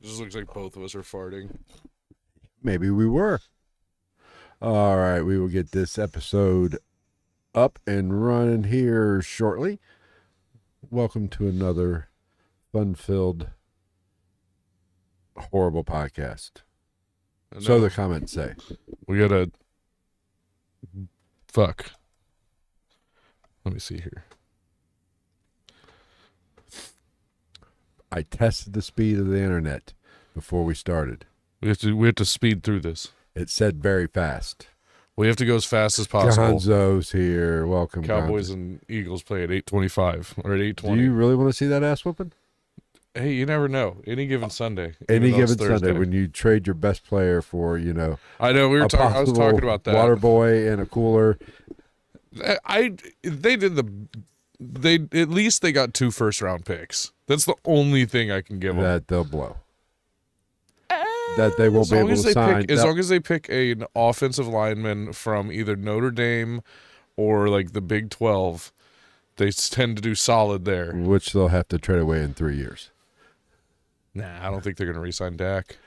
Just looks like both of us are farting. Maybe we were. All right, we will get this episode up and running here shortly. Welcome to another fun-filled, horrible podcast. So the comments say. We gotta... Fuck. Let me see here. I tested the speed of the internet before we started. We have to speed through this. It said very fast. We have to go as fast as possible. Gonzo's here. Welcome, Cowboys Gonzo. and Eagles play at 8:25 or at 8:20. Do you really want to see that ass whooping? Hey, you never know. Any given Sunday. Any even though it's given Sunday Thursday. when you trade your best player for, I know I was possible talking about that. water boy and a cooler. They at least they got 2 first-round picks. That's the only thing I can give them. That they'll blow. That they won't be able to sign. As long as they pick an offensive lineman from either Notre Dame or like the Big 12, they tend to do solid there. Which they'll have to trade away in 3 years. Nah, I don't think they're going to re-sign Dak.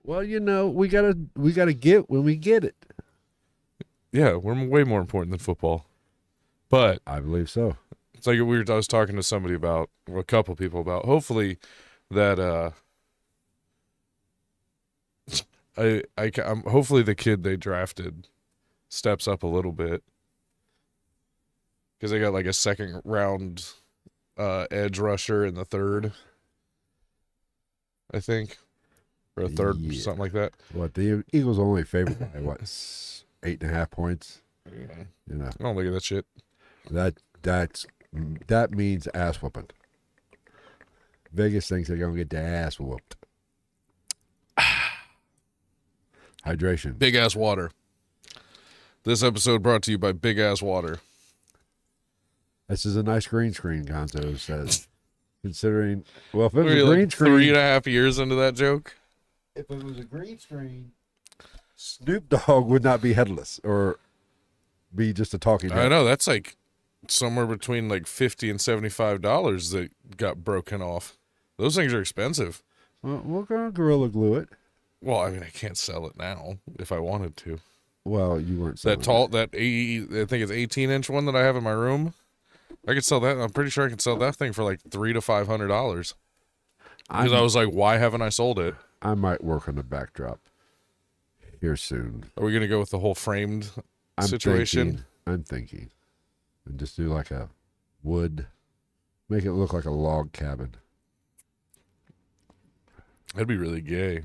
Well, we gotta get when we get it. Yeah, we're way more important than football. But I believe so. it's like I was talking to somebody about, or a couple people about, hopefully that hopefully the kid they drafted steps up a little bit, because they got like a second round edge rusher in the third, I think, or a third, something like that. What, the Eagles only favored by 8.5 points? Yeah. I don't look at that shit. That means ass whooping. Vegas thinks they're gonna get their ass whooped. Hydration. Big ass water. This episode brought to you by Big Ass Water. This is a nice green screen, Gonzo says. Considering, well, if it was We're a green like screen, 3.5 years into that joke. if it was a green screen, Snoop Dogg would not be headless or be just a talking head. I know, that's like somewhere between like $50 and $75 that got broken off. Those things are expensive. Well, we're gonna Gorilla Glue it. Well, I mean, I can't sell it now if I wanted to. Well, you weren't That tall, I think it's 18-inch one that I have in my room. I could sell that. I'm pretty sure I could sell that thing for like $300 to $500. Because I was like, why haven't I sold it? I might work on the backdrop here soon. Are we gonna go with the whole framed situation? I'm thinking. And just do like a wood, make it look like a log cabin. That'd be really gay.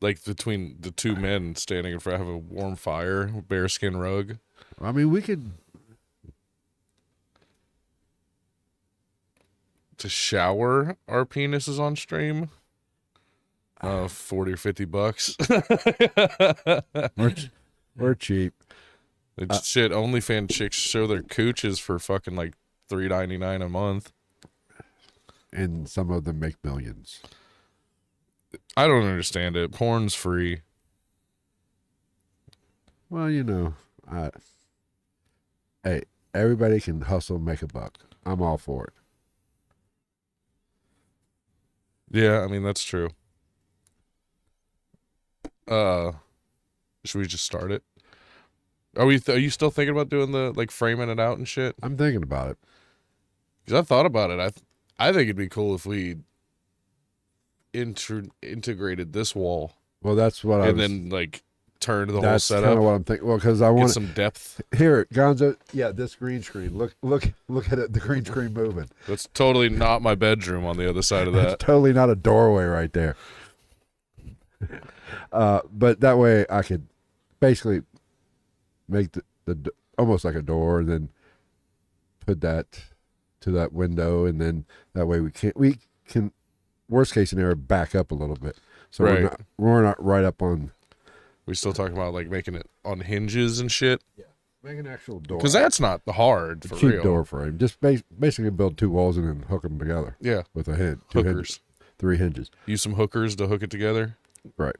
Like between the two men standing in front of a warm fire, bearskin rug. I mean, we could. To shower our penises on stream. 40 or $50. We're cheap. Shit, OnlyFans chicks show their cooches for fucking like $3.99 a month. And some of them make millions. I don't understand it. Porn's free. Well, hey, everybody can hustle and make a buck. I'm all for it. Yeah, I mean, that's true. Should we just start it? Are you still thinking about doing the like framing it out and shit? I'm thinking about it. Because I thought about it. I think it'd be cool if we integrated this wall. Well, that's what and then like turned the whole setup. That's kind of what I'm thinking. Well, because I want some depth. Here, Gonzo. Yeah, this green screen. Look at it. The green screen moving. That's totally not my bedroom on the other side of that. It's totally not a doorway right there. But that way I could basically make the almost like a door, and then put that to that window, and then that way we can worst case scenario back up a little bit, so right. we're not right up on. We still talking about like making it on hinges and shit. Yeah, make an actual door, because that's not hard for cheap real. Door frame. Just basically build 2 walls and then hook them together. Yeah, with a hinge, 3 hinges. Use some hookers to hook it together. Right.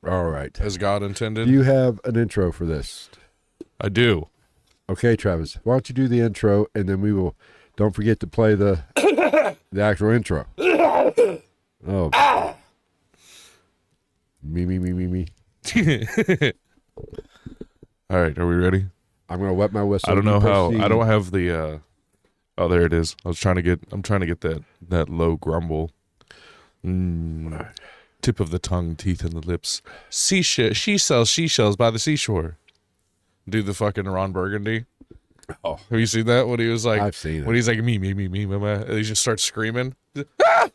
All right. As God intended. Do you have an intro for this? I do. Okay, Travis. Why don't you do the intro, and then we will Don't forget to play the actual intro. Oh. Me. All right, are we ready? I'm gonna wet my whistle. I don't know how. Proceed. I don't have the. Oh, there it is. I'm trying to get that low grumble. Tip of the tongue, teeth in the lips. She sells seashells by the seashore. Do the fucking Ron Burgundy. Oh, have you seen that? When he was like, I've seen it. When he's like, me, mama, and he just starts screaming. Ah!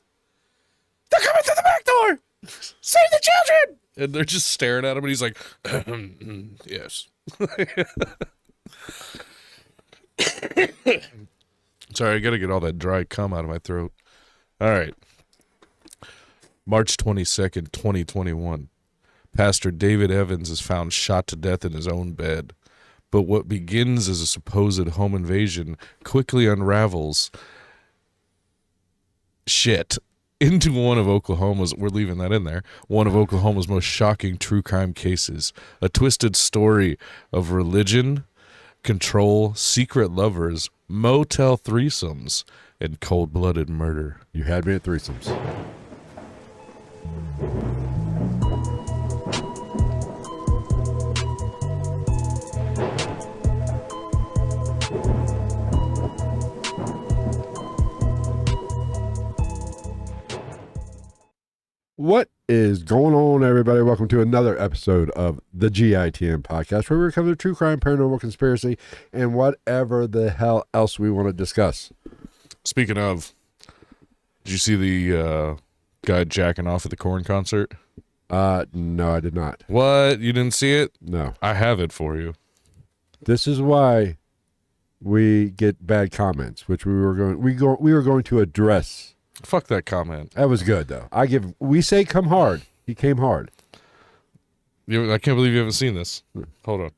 They're coming through the back door. Save the children! And they're just staring at him, and he's like, yes. Sorry, I gotta get all that dry cum out of my throat. All right. March 22nd, 2021. Pastor David Evans is found shot to death in his own bed. But what begins as a supposed home invasion quickly unravels into one of Oklahoma's, we're leaving that in there, one of Oklahoma's most shocking true crime cases. A twisted story of religion, control, secret lovers, motel threesomes, and cold-blooded murder. You had me at threesomes. What is going on, everybody? Welcome to another episode of the GITN podcast, where we cover true crime, paranormal, conspiracy, and whatever the hell else we want to discuss. Speaking of, did you see the guy jacking off at the Korn concert? No, I did not. What? You didn't see it? No. I have it for you. This is why we get bad comments, which we were going to address. Fuck that comment. That was good though. We say come hard. He came hard. I can't believe you haven't seen this. Hold on.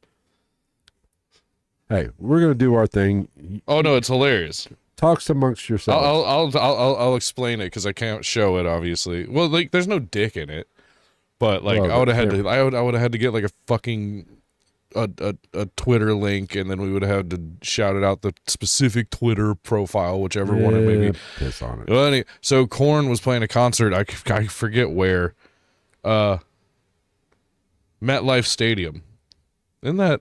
Hey, we're gonna do our thing. Oh no, it's hilarious. Talks amongst yourselves. I'll explain it because I can't show it obviously. Well, like there's no dick in it, but like Well, I would have had to get like a fucking a Twitter link, and then we would have had to shout it out the specific Twitter profile, whichever one it may be. Piss on it. Well, anyway, so Korn was playing a concert. I forget where. MetLife Stadium. Is that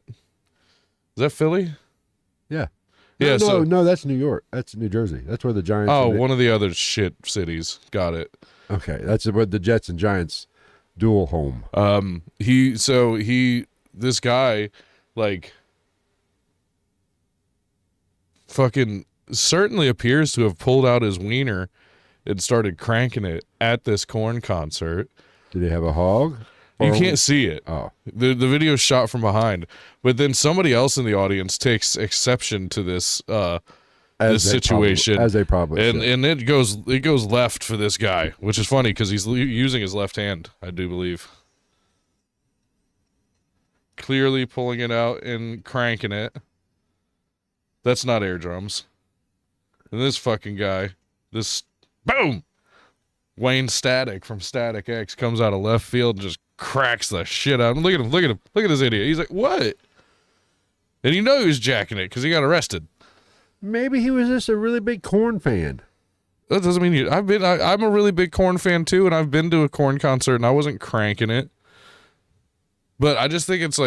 Philly? Yeah. Yeah. No, that's New York. That's New Jersey. That's where the Giants. Oh, one of the other shit cities. Got it. Okay, that's where the Jets and Giants dual home. This guy, like, fucking certainly appears to have pulled out his wiener and started cranking it at this Korn concert. Did he have a hog? You can't see it. Oh. The video's shot from behind. But then somebody else in the audience takes exception to this situation. As they probably should. And it goes left for this guy, which is funny because he's using his left hand, I do believe. Clearly pulling it out and cranking it. That's not air drums. And this fucking guy, this boom, Wayne Static from Static X comes out of left field and just cracks the shit out of him. Look at this idiot. He's like, what? And you know he was jacking it because he got arrested. Maybe he was just a really big Korn fan. That doesn't mean I'm a really big Korn fan too, and I've been to a Korn concert and I wasn't cranking it. But I just think it's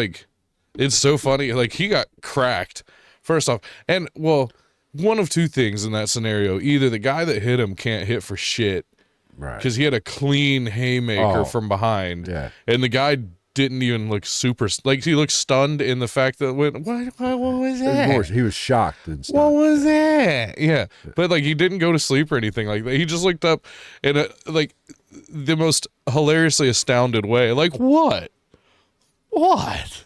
so funny. Like, he got cracked, first off. And, well, one of two things in that scenario. Either the guy that hit him can't hit for shit. Right. Because he had a clean haymaker from behind. Yeah. And the guy didn't even look super... Like, he looked stunned in the fact that... What was that? He was shocked and stuff. What was that? Yeah. But, like, he didn't go to sleep or anything like that. He just looked up in, the most hilariously astounded way. Like, what? What?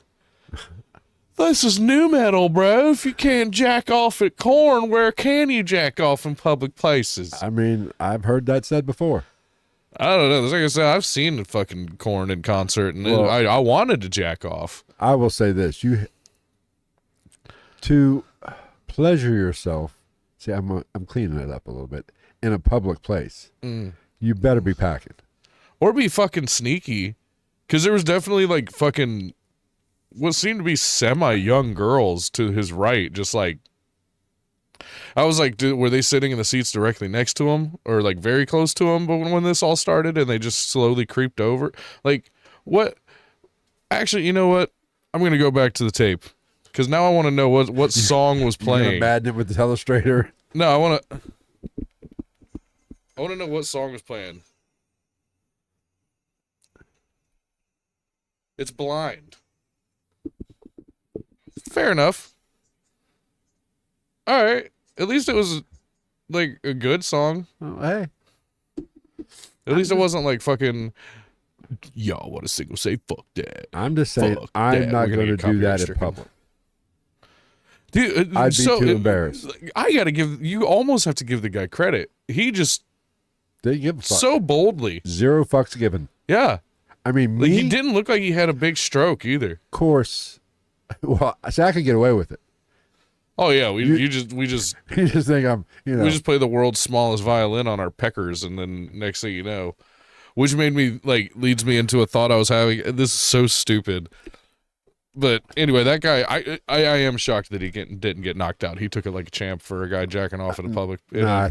This is new metal, bro. If you can't jack off at Korn, where can you jack off in public places? I mean, I've heard that said before. I don't know. Like I said, I've seen the fucking Korn in concert, and I wanted to jack off. I will say this: to pleasure yourself. See, I'm cleaning it up a little bit in a public place. You better be packing, or be fucking sneaky. Because there was definitely, like, fucking what seemed to be semi-young girls to his right, just, like, I was like, were they sitting in the seats directly next to him or like very close to him? But when this all started and they just slowly creeped over, like what? Actually, you know what? I'm gonna go back to the tape because now I want to know what song was playing. You're Madden with the telestrator. No, I want to know what song was playing. It's Blind. Fair enough. All right. At least it was like a good song. Oh, hey. At least it wasn't like fucking y'all want to single say fuck that. I'm just saying Fuck I'm that. not We're gonna going to get do copyright that in stricken. public. Dude, I'd be too embarrassed. I gotta give you almost have to give the guy credit. He just Didn't give a fuck. so boldly. Zero fucks given. Yeah. I mean, Like me, he didn't look like he had a big stroke either. of course. Well, see, I could get away with it. Oh yeah, we You just You just think I'm, we just play the world's smallest violin on our peckers, and then next thing you know, which made me leads me into a thought I was having. This is so stupid. But anyway, that guy, I am shocked that he didn't get knocked out. He took it like a champ for a guy jacking off in a public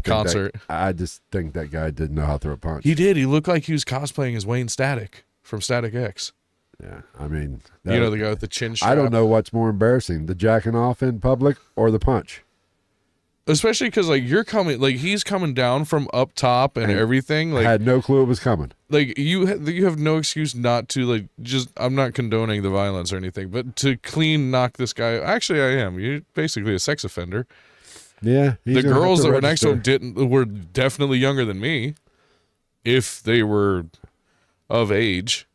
concert. I just think that guy didn't know how to throw a punch. He did. He looked like he was cosplaying as Wayne Static from Static X. Yeah, I mean, You know, the guy with the chin strap. I don't know what's more embarrassing, the jacking off in public or the punch. Especially because he's coming down from up top and everything. I had no clue it was coming. Like you have no excuse not to I'm not condoning the violence or anything, but to knock this guy. Actually, I am. You're basically a sex offender. Yeah, The girls that were next to him were definitely younger than me, if they were of age.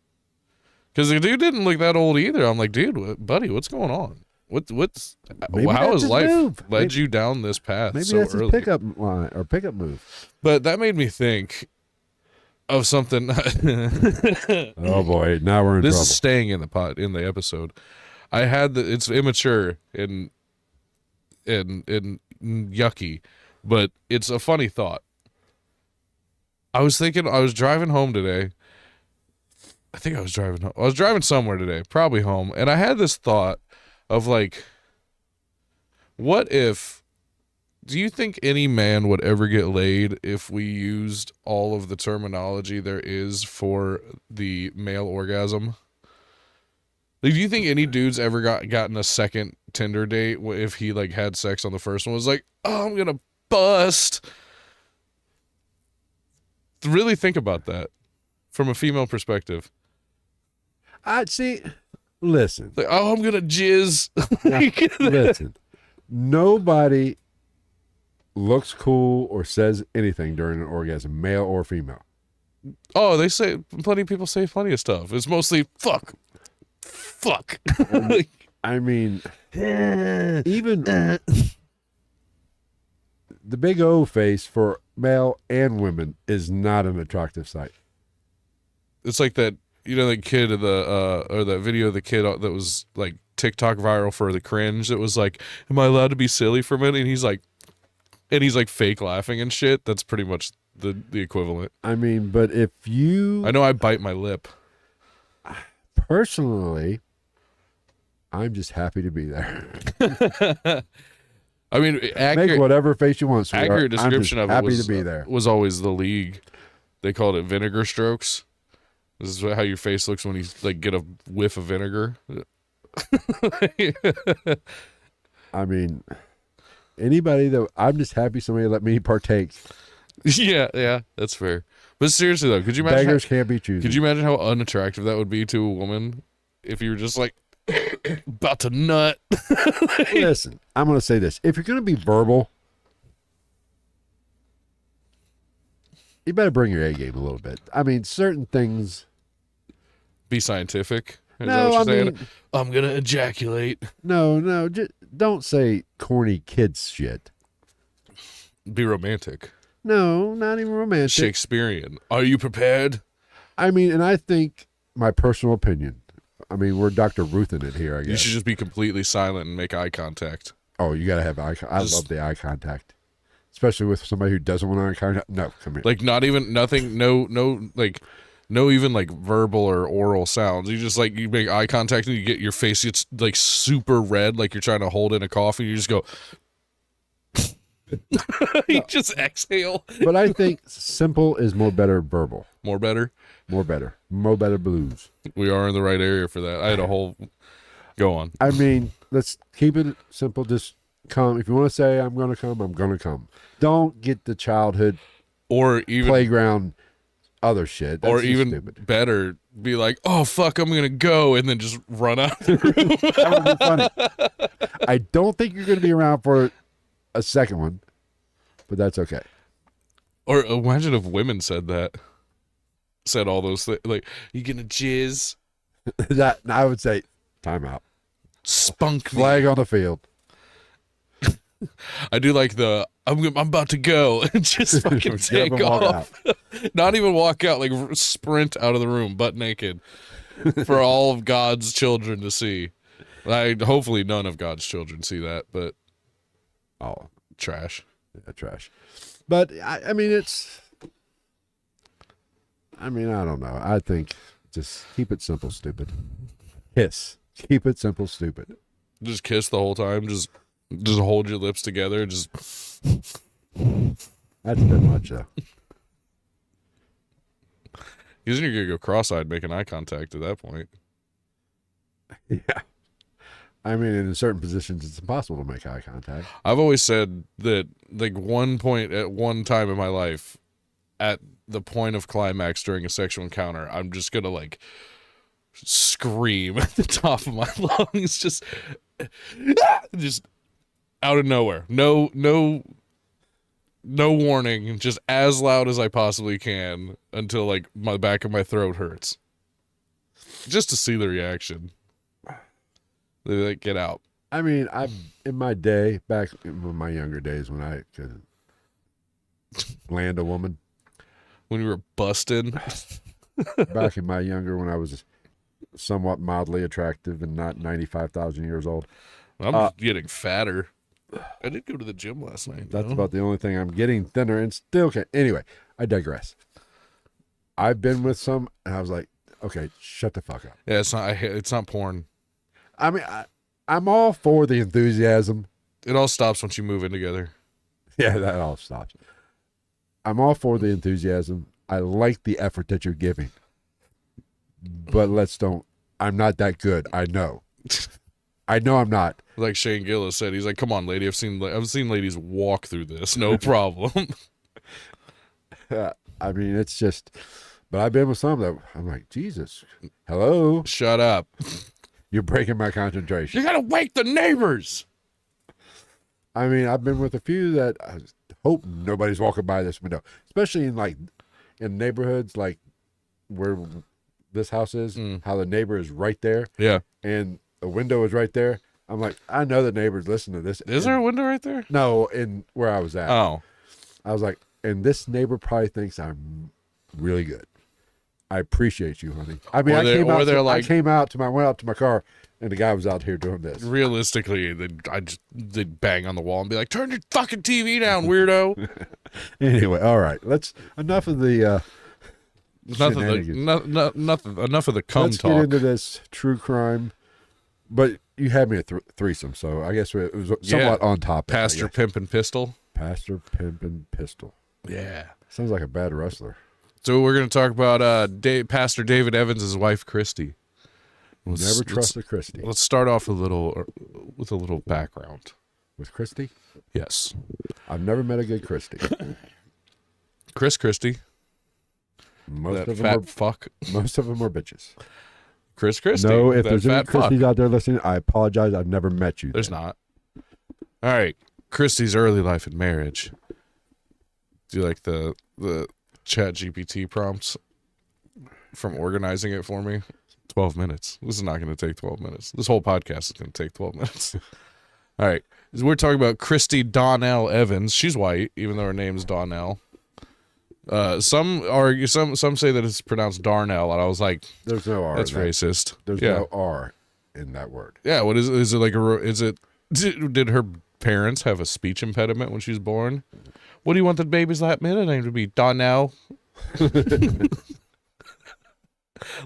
Because the dude didn't look that old either. I'm like, dude, buddy, what's going on? How has life led you down this path Maybe so that's early? his pickup line or pickup move. But that made me think of something. Oh boy, now we're in This trouble. is staying in the episode. I had it's immature and yucky, but it's a funny thought. I was driving home today. I think I was driving home. I was driving somewhere today, probably home, and I had this thought of what if, do you think any man would ever get laid if we used all of the terminology there is for the male orgasm? Do you think any dude's ever gotten a second Tinder date if he had sex on the first one was like, oh, I'm gonna bust? Really think about that from a female perspective. I'd see. Listen. Oh, I'm gonna jizz. Now, listen. Nobody looks cool or says anything during an orgasm, male or female. Oh, plenty of people say plenty of stuff. It's mostly fuck. I mean, even the big O face for male and women is not an attractive sight. It's like that, the kid of or that video of the kid that was TikTok viral for the cringe. That was like, am I allowed to be silly for a minute? And he's like fake laughing and shit. That's pretty much the equivalent. I mean, but if you, I know I bite my lip. Personally, I'm just happy to be there. I mean, make whatever face you want. Sweetheart. Accurate description of it happy was, to be there. Was always the league. They called it vinegar strokes. This is how your face looks when you get a whiff of vinegar. I mean, anybody that I'm just happy somebody let me partake. Yeah, that's fair. But seriously though, could you imagine? Beggars can't be choosy. Could you imagine how unattractive that would be to a woman if you were just about to nut? Listen, I'm going to say this: if you're going to be verbal, you better bring your A game a little bit. I mean, certain things. Be scientific. Is that No, what I you're mean, saying? I'm gonna ejaculate. No, just don't say corny kids shit. Be romantic. No, not even romantic. Shakespearean. Are you prepared? I mean, and I think my personal opinion. I mean, we're Dr. Ruth in it here, I guess. You should just be completely silent and make eye contact. Oh, you got to have eye contact. I love the eye contact. Especially with somebody who doesn't want eye contact. No, come here. No even verbal or oral sounds. You just you make eye contact and you get your face, it's super red, like you're trying to hold in a coffee. You just go, You just exhale. But I think simple is more better verbal. More better. More better blues. We are in the right area for that. I had a whole. Go on. I mean, let's keep it simple. Just come. If you want to say I'm going to come, I'm going to come. Don't get the childhood Or even playground other shit. That's or just even stupid. better, be like, oh fuck, I'm gonna go, and then just run out the room. That would be funny. I don't think you're going to be around for a second one, but that's okay. Or imagine if women said that. Said all those things. Like, you gonna jizz? That I would say, time out. Spunk me. Flag on the field. I do like the, I'm about to go, and just fucking Get up take and walk off. Not even walk out, like sprint out of the room, butt naked, for all of God's children to see. Hopefully none of God's children see that, but Oh, trash. yeah, trash. But I mean, I don't know. I think just keep it simple, stupid. Kiss. Keep it simple, stupid. Just kiss the whole time. Just hold your lips together. Just That's a bit much, though. you're gonna go cross-eyed making eye contact at that point. Yeah. I mean, in certain positions, it's impossible to make eye contact. I've always said that, like, one point at one time in my life, at the point of climax during a sexual encounter, I'm just gonna like scream at the top of my lungs, just out of nowhere. No warning, just as loud as I possibly can until like my back of my throat hurts, just to see the reaction. They like, get out. I mean, in my day, back in my younger days when I could land a woman, When you were busting. back in my younger, when I was somewhat mildly attractive and not 95,000 years old. I'm just getting fatter. I did go to the gym last night. That's about the only thing. I'm getting thinner and still can't. Anyway, I digress. I've been with some, and I was like, okay, shut the fuck up. Yeah, it's not porn. I mean, I'm all for the enthusiasm. It all stops once you move in together. Yeah, that all stops. I'm all for the enthusiasm. I like the effort that you're giving. But I'm not that good. I know. I know I'm not. Like Shane Gillis said, he's like, "Come on, lady, I've seen ladies walk through this, no problem." I mean, it's just, but I've been with some that I'm like, Jesus, hello, Shut up! you're breaking my concentration. You gotta wake the neighbors. I mean, I've been with a few that I just hope nobody's walking by this window, especially in neighborhoods like where this house is, how the neighbor is right there. Yeah. And the window is right there. I'm like, I know the neighbors listen to this. Is there a window right there? No, in where I was at. Oh. I was like, and this neighbor probably thinks I'm really good. I appreciate you, honey. I mean, I went out to my car, and the guy was out here doing this. Realistically, they'd bang on the wall and be like, "Turn your fucking TV down, weirdo." Anyway, all right. Enough of the enough of the cum Let's talk. get into this true crime. But you had me a threesome, so I guess it was somewhat on topic. Pastor, Pimp, and Pistol. Pastor, Pimp, and Pistol. Yeah. Sounds like a bad wrestler. So we're going to talk about Pastor David Evans' wife, Kristie. Never trust a Kristie. Let's start off with a little background. With Kristie? Yes. I've never met a good Kristie. Christie. Most That of fat them fuck. Most of them are bitches. Christie. No, if that there's any fat fuck. Kristies out there listening, I apologize. I've never met you. There's not. All right. Kristie's early life and marriage. Do you like the Chat GPT prompts from organizing it for me? 12 minutes. This is not going to take 12 minutes. This whole podcast is going to take 12 minutes. All right. We're talking about Kristie Donnell Evans. She's white, even though her name's Donnell. Some say that it's pronounced Darnell, and I was like, There's no R. that's racist. There's no R in that word. Yeah, what is it like did her parents have a speech impediment when she was born? What do you want the baby's middle name to be? Donnell?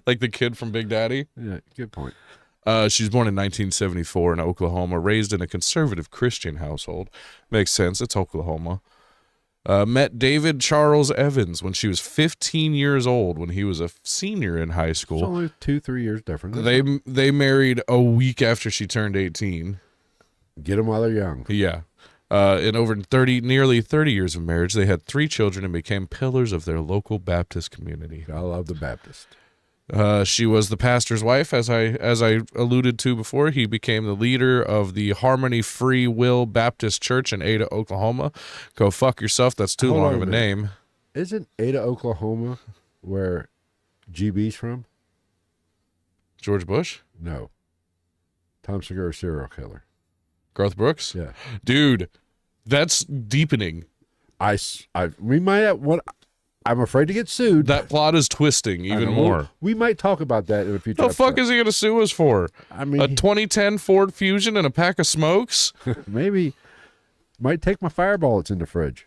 Like the kid from Big Daddy? Yeah, good point. She was born in 1974 in Oklahoma, raised in a conservative Christian household. Makes sense. It's Oklahoma. Met David Charles Evans when she was 15 years old, when he was a senior in high school. It's only 2-3 years different. They married a week after she turned 18. Get them while they're young. Yeah. In over nearly 30 years of marriage, they had 3 children and became pillars of their local Baptist community. I love the Baptist. She was the pastor's wife, as I alluded to before. He became the leader of the Harmony Free Will Baptist Church in Ada, Oklahoma. Go fuck yourself. That's too long of a name. Isn't Ada, Oklahoma, where GB's from? George Bush? No. Tom Segura, serial killer. Garth Brooks? Yeah. Dude, that's deepening. We might have what. I'm afraid to get sued. That plot is twisting even more. We might talk about that in a future The fuck is he going to sue us for? I mean, a 2010 Ford Fusion and a pack of smokes? Maybe. Might take my fireball that's in the fridge.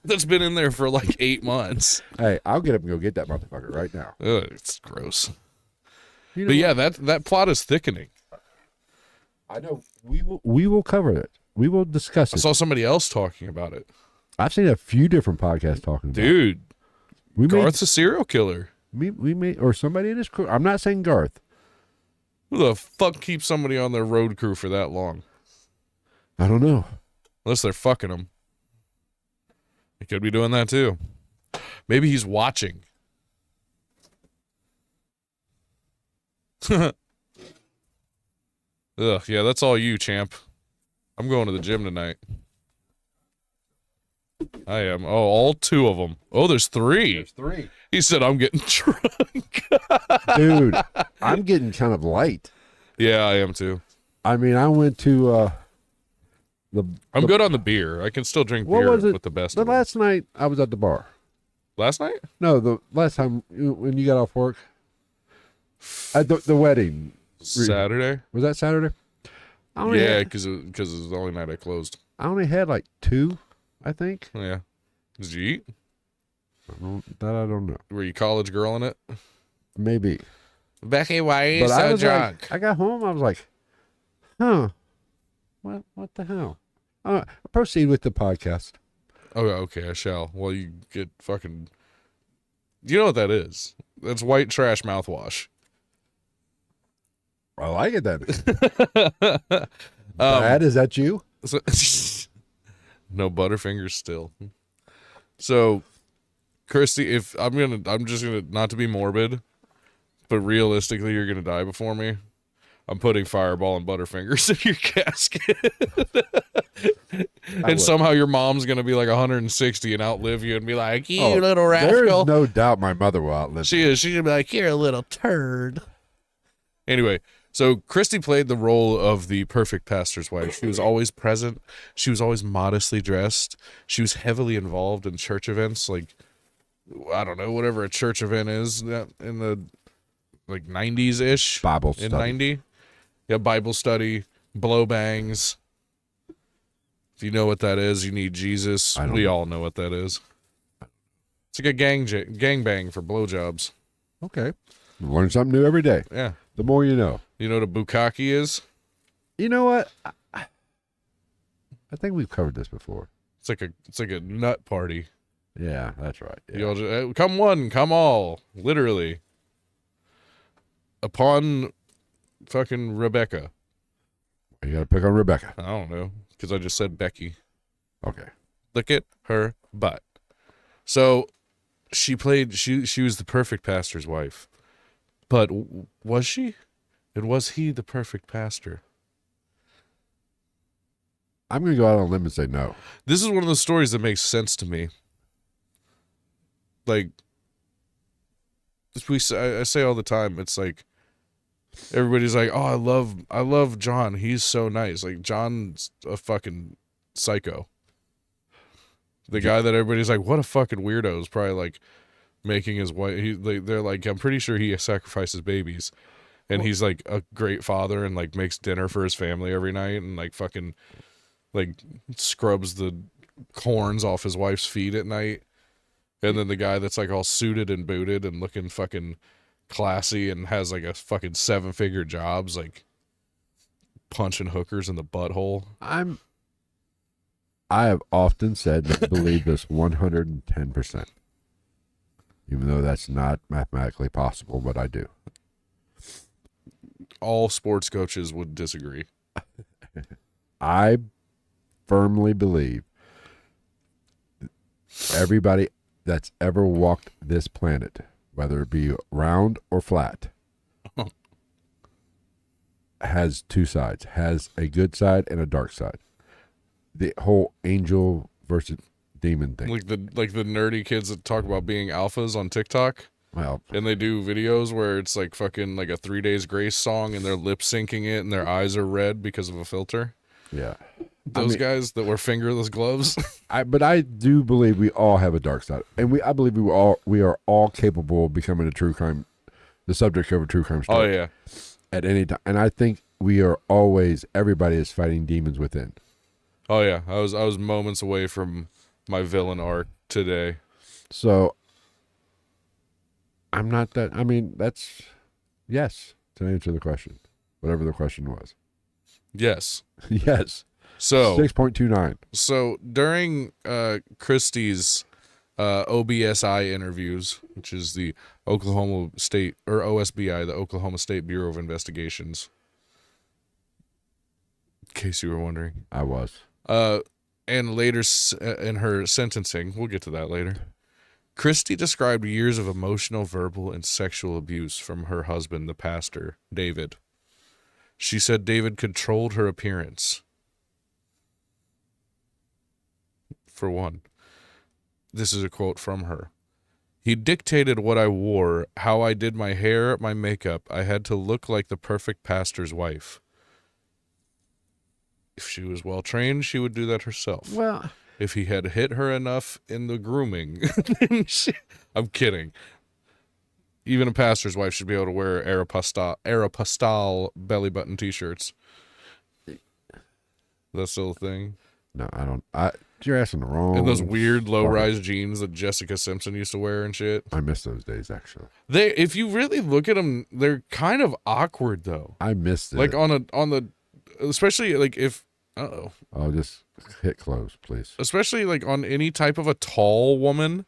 That's been in there for like 8 months. Hey, I'll get up and go get that motherfucker right now. Ugh, it's gross. You know But yeah, that plot is thickening. I know. We will cover it. We will discuss it. I saw somebody else talking about it. I've seen a few different podcasts talking about it. Dude, We Garth's a serial killer. we may, or somebody in his crew. I'm not saying Garth. Who the fuck keeps somebody on their road crew for that long? I don't know. Unless they're fucking them. He could be doing that too. Maybe he's watching. Ugh, yeah, that's all you, champ. I'm going to the gym tonight. I am. Oh, all 2 of them. Oh, there's 3. There's 3. He said, I'm getting drunk. Dude, I'm getting kind of light. Yeah, I am too. I mean, I went to I'm good on the beer. I can still drink what beer was it? with the best The of them. last night I was at the bar. Last night? No, the last time when you got off work. At the wedding. Saturday? Was that Saturday? Yeah, because it was the only night I closed. I only had like 2, I think. Yeah. Did you eat? I don't know. Were you college girl in it? Maybe. Becky, why are you But I so was drunk? like, I got home. I was like, huh. What the hell? Proceed with the podcast. Oh, okay, I shall. Well, you get fucking... You know what that is? That's white trash mouthwash. I like it then. Brad, is that you? So, no Butterfingers still. So, Kristie, if I'm just gonna, not to be morbid, but realistically, you're gonna die before me. I'm putting Fireball and Butterfingers in your casket. And somehow your mom's gonna be like 160 and outlive you and be like, you little rascal. There is no doubt my mother will outlive She is. She's gonna be like, you're a little turd. Anyway, so Kristie played the role of the perfect pastor's wife. She was always present. She was always modestly dressed. She was heavily involved in church events, like, I don't know, whatever a church event is in the like 90s-ish. Bible study. In 90. Yeah, Bible study, blow bangs. If you know what that is, you need Jesus. We all know what that is. It's like a gangbang for blowjobs. Okay. Learn something new every day. Yeah. The more you know. You know what a bukkake is? You know what? I think we've covered this before. It's like a nut party. Yeah, that's right. Yeah. You all just, come one, come all, literally. Upon fucking Rebecca. You got to pick on Rebecca. I don't know, because I just said Becky. Okay. Look at her butt. So she was the perfect pastor's wife. But was she? And was he the perfect pastor? I'm going to go out on a limb and say no. This is one of those stories that makes sense to me. Like, I say all the time, it's like, everybody's like, oh, I love John. He's so nice. Like, John's a fucking psycho. The guy that everybody's like, what a fucking weirdo, is probably like making his wife. They're like, I'm pretty sure he sacrifices babies, and he's like a great father and like makes dinner for his family every night and like fucking like scrubs the corns off his wife's feet at night. And then the guy that's like all suited and booted and looking fucking classy and has like a fucking 7-figure jobs, like punching hookers in the butthole. I have often said that I believe this 110%, even though that's not mathematically possible, but I do. All sports coaches would disagree. I firmly believe everybody that's ever walked this planet, whether it be round or flat, has two sides, has a good side and a dark side. The whole angel versus demon thing. Like the nerdy kids that talk about being alphas on TikTok. Well, And they do videos where it's like fucking like a 3 Days Grace song and they're lip syncing it and their eyes are red because of a filter. yeah. Those guys that wear fingerless gloves. But I do believe we all have a dark side, and I believe we are all capable of becoming the subject of a true crime story. Oh yeah. At any time, and I think everybody is fighting demons within. Oh yeah. I was moments away from my villain arc today. So I'm not that. I mean, that's yes to answer the question, whatever the question was. Yes. Yes. So 6.29. So during Kristie's OBSI interviews, which is the Oklahoma State, or OSBI, the Oklahoma State Bureau of Investigations, in case you were wondering. I was. And later in her sentencing, we'll get to that later, Kristie described years of emotional, verbal, and sexual abuse from her husband, the pastor, David. She said David controlled her appearance. For one, this is a quote from her. He dictated what I wore, how I did my hair, my makeup. I had to look like the perfect pastor's wife. If she was well trained, she would do that herself. Well, If he had hit her enough in the grooming, I'm kidding. Even a pastor's wife should be able to wear Aeropostale belly button t-shirts. That's still a thing. no, I don't. You're asking the wrong. And those weird low-rise jeans that Jessica Simpson used to wear and shit. I miss those days, actually. If you really look at them, they're kind of awkward though. I missed it. Like on the, especially like if, Oh, just hit close, please. especially like on any type of a tall woman,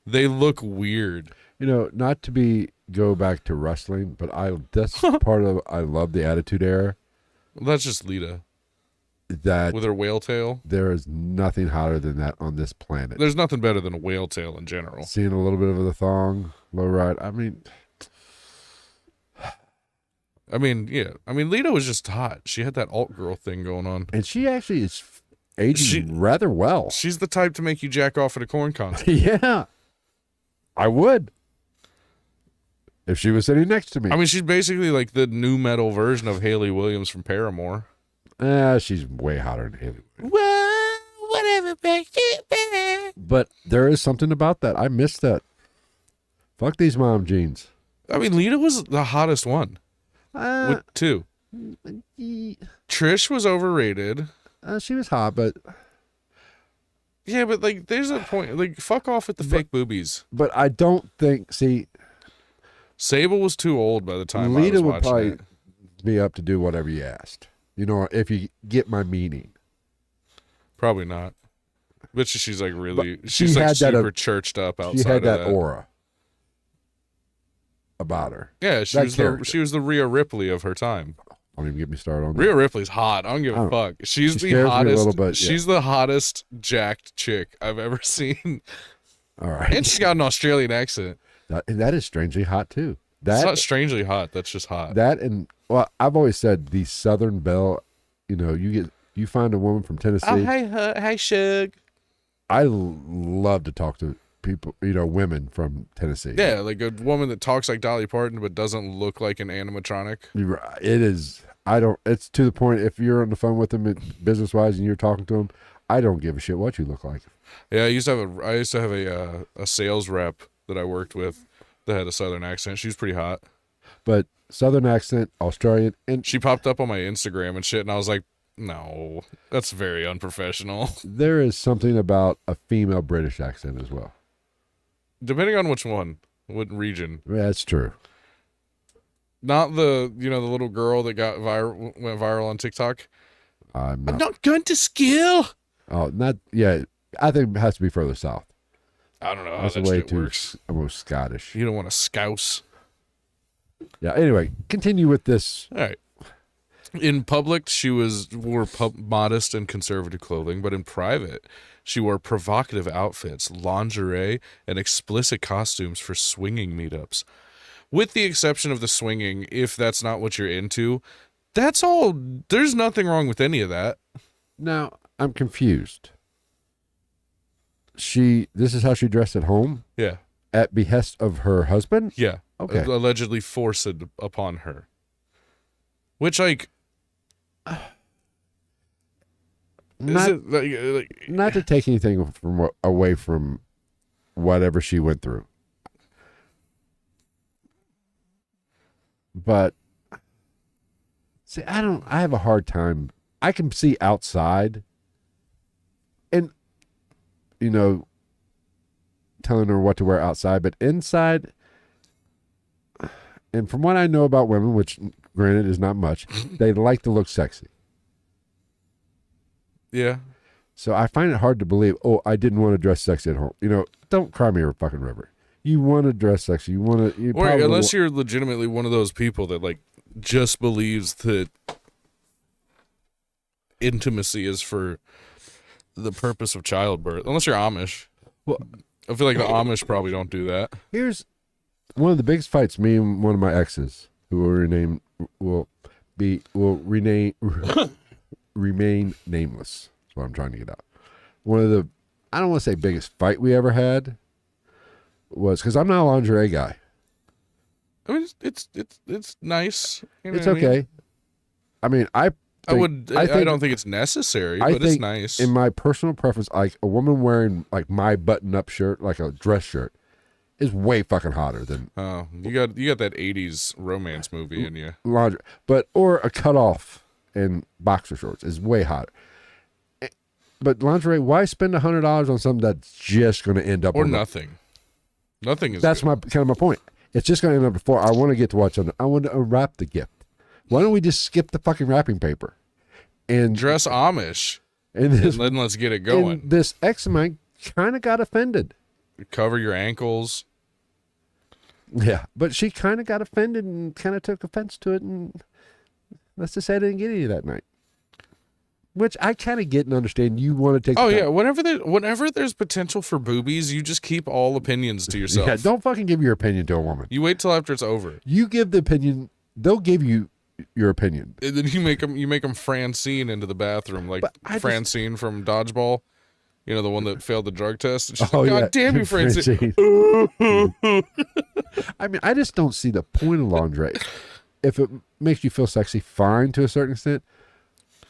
they look weird. Not to go back to wrestling, but that's part of. I love the Attitude Era. That's just Lita That with her whale tail. there is nothing hotter than that on this planet. There's nothing better than a whale tail in general. Seeing a little bit of the thong, low ride. I mean, Yeah. Lita was just hot. She had that alt girl thing going on. and she actually is aging rather well. She's the type to make you jack off at a corn concert. Yeah, I would if she was sitting next to me. She's basically like the new metal version of Hayley Williams from Paramore. She's way hotter than Haley. Well, whatever makes it better. But there is something about that. I missed that. Fuck these mom jeans. Lita was the hottest one. With two. Trish was overrated. She was hot, but Yeah, but like, there's a point. Like, fuck off with the fake boobies. but I don't think. See, Sable was too old by the time Lita I was would watching probably it. be up to do whatever you asked. If you get my meaning. Probably not. But she's like really. But She's she like had that, super churched up outside. She had of that aura about her. Yeah, she was the Rhea Ripley of her time. Don't even get me started on that. Rhea Ripley's hot. I don't give a fuck. She's She the scares me a hottest. little bit, yeah. She's the hottest jacked chick I've ever seen. All right. And she's got an Australian accent. That is strangely hot too. It's not strangely hot. That's just hot. That and I've always said the Southern Belle. You find a woman from Tennessee. Oh, hey, Shug. I love to talk to people. Women from Tennessee. Yeah, like a woman that talks like Dolly Parton but doesn't look like an animatronic. It is. I don't. It's to the point. If you're on the phone with them business wise and you're talking to them, I don't give a shit what you look like. Yeah, I used to have a sales rep that I worked with that had a Southern accent. She was pretty hot. But Southern accent, Australian, and She popped up on my Instagram and shit, and I was like, no, that's very unprofessional. there is something about a female British accent as well. Depending on which one, what region. Yeah, that's true. Not the the little girl that went viral on TikTok. I'm I'm not. not going to skill. Oh, not yeah. I think it has to be further south. I don't know how That's that way shit too works. almost Scottish. You don't want to scouse. Yeah. Anyway, continue with this. All right. In public, she wore modest and conservative clothing, but in private, she wore provocative outfits, lingerie, and explicit costumes for swinging meetups. With the exception of the swinging, if that's not what you're into, that's all. There's nothing wrong with any of that. Now I'm confused. This is how she dressed at home Yeah. at behest of her husband. Yeah. Okay. Allegedly forced upon her. Which, like, Not to take anything away from whatever she went through, but see, I have a hard time. I can see outside, and telling her what to wear outside, but inside, and from what I know about women, which granted is not much, they like to look sexy. Yeah. So I find it hard to believe, oh, I didn't want to dress sexy at home. Don't cry me a fucking river. You want to dress sexy. You want to... Or unless you're legitimately one of those people that, like, just believes that intimacy is for the purpose of childbirth. Unless you're Amish. Well, I feel like the Amish probably don't do that. Here's one of the biggest fights me and one of my exes, who will remain nameless. That's what I'm trying to get out. One of the, I don't want to say biggest fight we ever had was, because I'm not a lingerie guy. I mean, it's nice. You know It's what I mean? okay. I mean, I don't think it's necessary, but it's nice. In my personal preference, like a woman wearing like my button-up shirt, like a dress shirt, is way fucking hotter than you got that 80s romance movie in you. lingerie. Or a cutoff and boxer shorts is way hotter. But lingerie, why spend $100 on something that's just going to end up or nothing? Nothing is. That's good. my point. It's just going to end up before. I want to get to watch I want to unwrap the gift. Why don't we just skip the fucking wrapping paper and dress Amish and then let's get it going? And this ex of mine kind of got offended. Cover your ankles. Yeah, but she kind of got offended and kind of took offense to it, and let's just say I didn't get any that night. Which I kind of get and understand. You want to take. Oh yeah, whenever there's potential for boobies, you just keep all opinions to yourself. Yeah, don't fucking give your opinion to a woman. You wait till after it's over. You give the opinion. They'll give you your opinion. And then you make them Francine into the bathroom, like Francine from Dodgeball. You know, the one that failed the drug test. And she's like, God damn you, Francine. I mean, I just don't see the point of lingerie. If it makes you feel sexy, fine to a certain extent.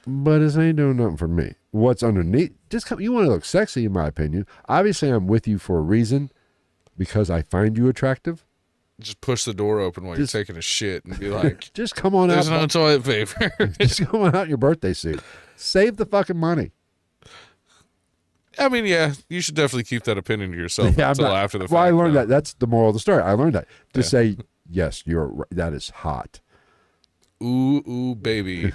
But it ain't doing nothing for me. What's underneath? You want to look sexy, in my opinion. Obviously, I'm with you for a reason, because I find you attractive. Just push the door open while you're taking a shit and be like, just come on out. There's no toilet paper. Just come on out in your birthday suit. Save the fucking money. I mean, yeah, you should definitely keep that opinion to yourself until after the fact. Well, I learned that. That's the moral of the story. I learned that. To say, yes, that is hot. Ooh, baby.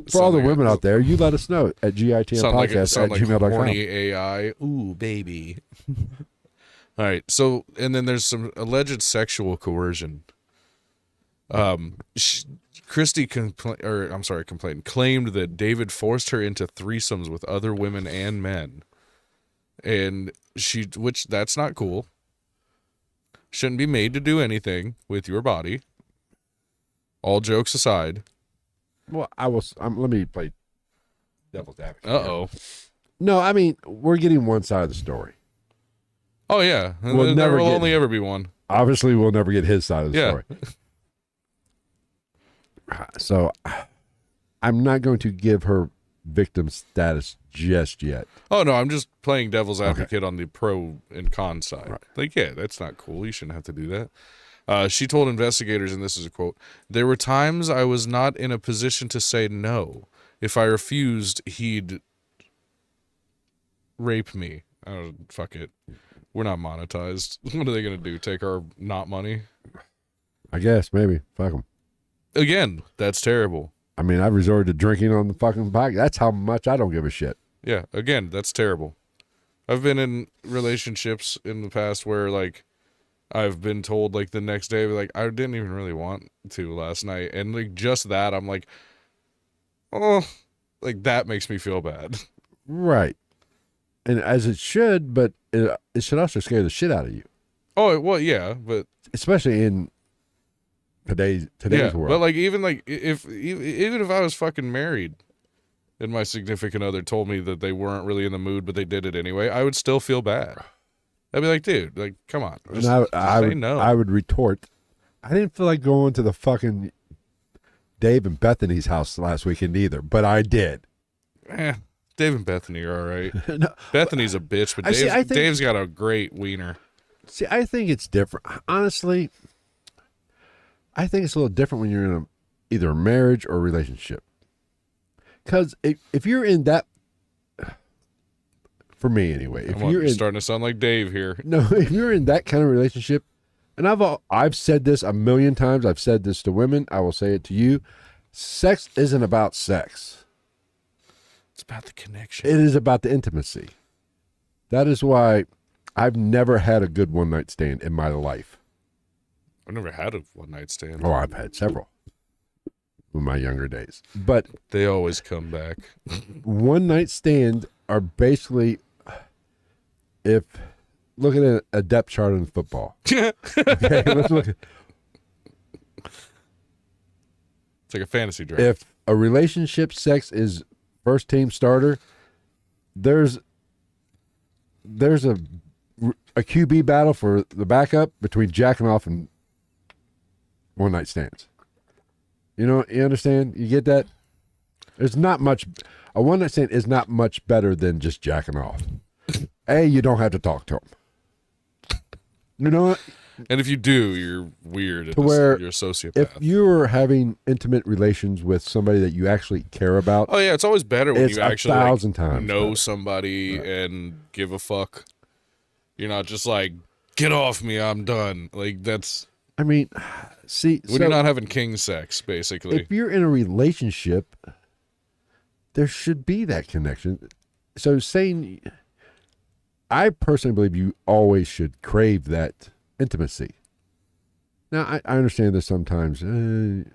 For all the women out there, you let us know at GITNpodcast@gmail.com. Horny AI. Ooh, baby. All right. So, and then there's some alleged sexual coercion. Kristie claimed that David forced her into threesomes with other women and men, and which that's not cool. Shouldn't be made to do anything with your body. All jokes aside. Well, let me play devil's advocate. Uh-oh. No, I mean, we're getting one side of the story. Oh, yeah. There will only ever be one. Obviously, we'll never get his side of the story. So, I'm not going to give her victim status just yet. Oh, no, I'm just playing devil's advocate on the pro and con side. Right. Like, yeah, that's not cool. You shouldn't have to do that. She told investigators, and this is a quote, "There were times I was not in a position to say no. If I refused, he'd rape me." Oh, fuck it. We're not monetized. What are they going to do? Take our not money? I guess maybe. Fuck them. Again, that's terrible. I mean, I've resorted to drinking on the fucking podcast. That's how much I don't give a shit. Yeah, again, that's terrible. I've been in relationships in the past where, like, I've been told, like, the next day, like, I didn't even really want to last night. And, like, just that, I'm like, oh, like, that makes me feel bad. Right. And as it should, but it should also scare the shit out of you. Oh, well, yeah, but... Especially in today's world. But, like, even if I was fucking married and my significant other told me that they weren't really in the mood, but they did it anyway, I would still feel bad. I'd be like, dude, like, come on. Just say no. I would retort, I didn't feel like going to the fucking Dave and Bethany's house last weekend either, but I did. Dave and Bethany are all right. No, Bethany's a bitch, but Dave's got a great wiener. See, I think it's different. Honestly, I think it's a little different when you're in either a marriage or a relationship. Because if you're in that, for me anyway, if you're starting to sound like Dave here. No, if you're in that kind of relationship, and I've said this a million times, I've said this to women, I will say it to you, sex isn't about sex. It's about the connection. It is about the intimacy. That is why I've never had a good one-night stand in my life. I've never had a one-night stand. Oh, I've had several in my younger days. But they always come back. One-night stand are basically, if looking at a depth chart in football. Okay, let's look at. It's like a fantasy draft. If a relationship sex is first team starter, there's a QB battle for the backup between jacking off and one night stands. You know, you understand? You get that? There's not much. A one night stand is not much better than just jacking off. You don't have to talk to them. You know what? And if you do, you're weird. To where you're a sociopath. If you're having intimate relations with somebody that you actually care about, oh yeah, it's always better when you actually times know better. Somebody and give a fuck. You're not just like, get off me, I'm done. Like that's. I mean, see, when you're not having king sex, basically. If you're in a relationship, there should be that connection. So saying, I personally believe you always should crave that intimacy. Now, I understand that sometimes, you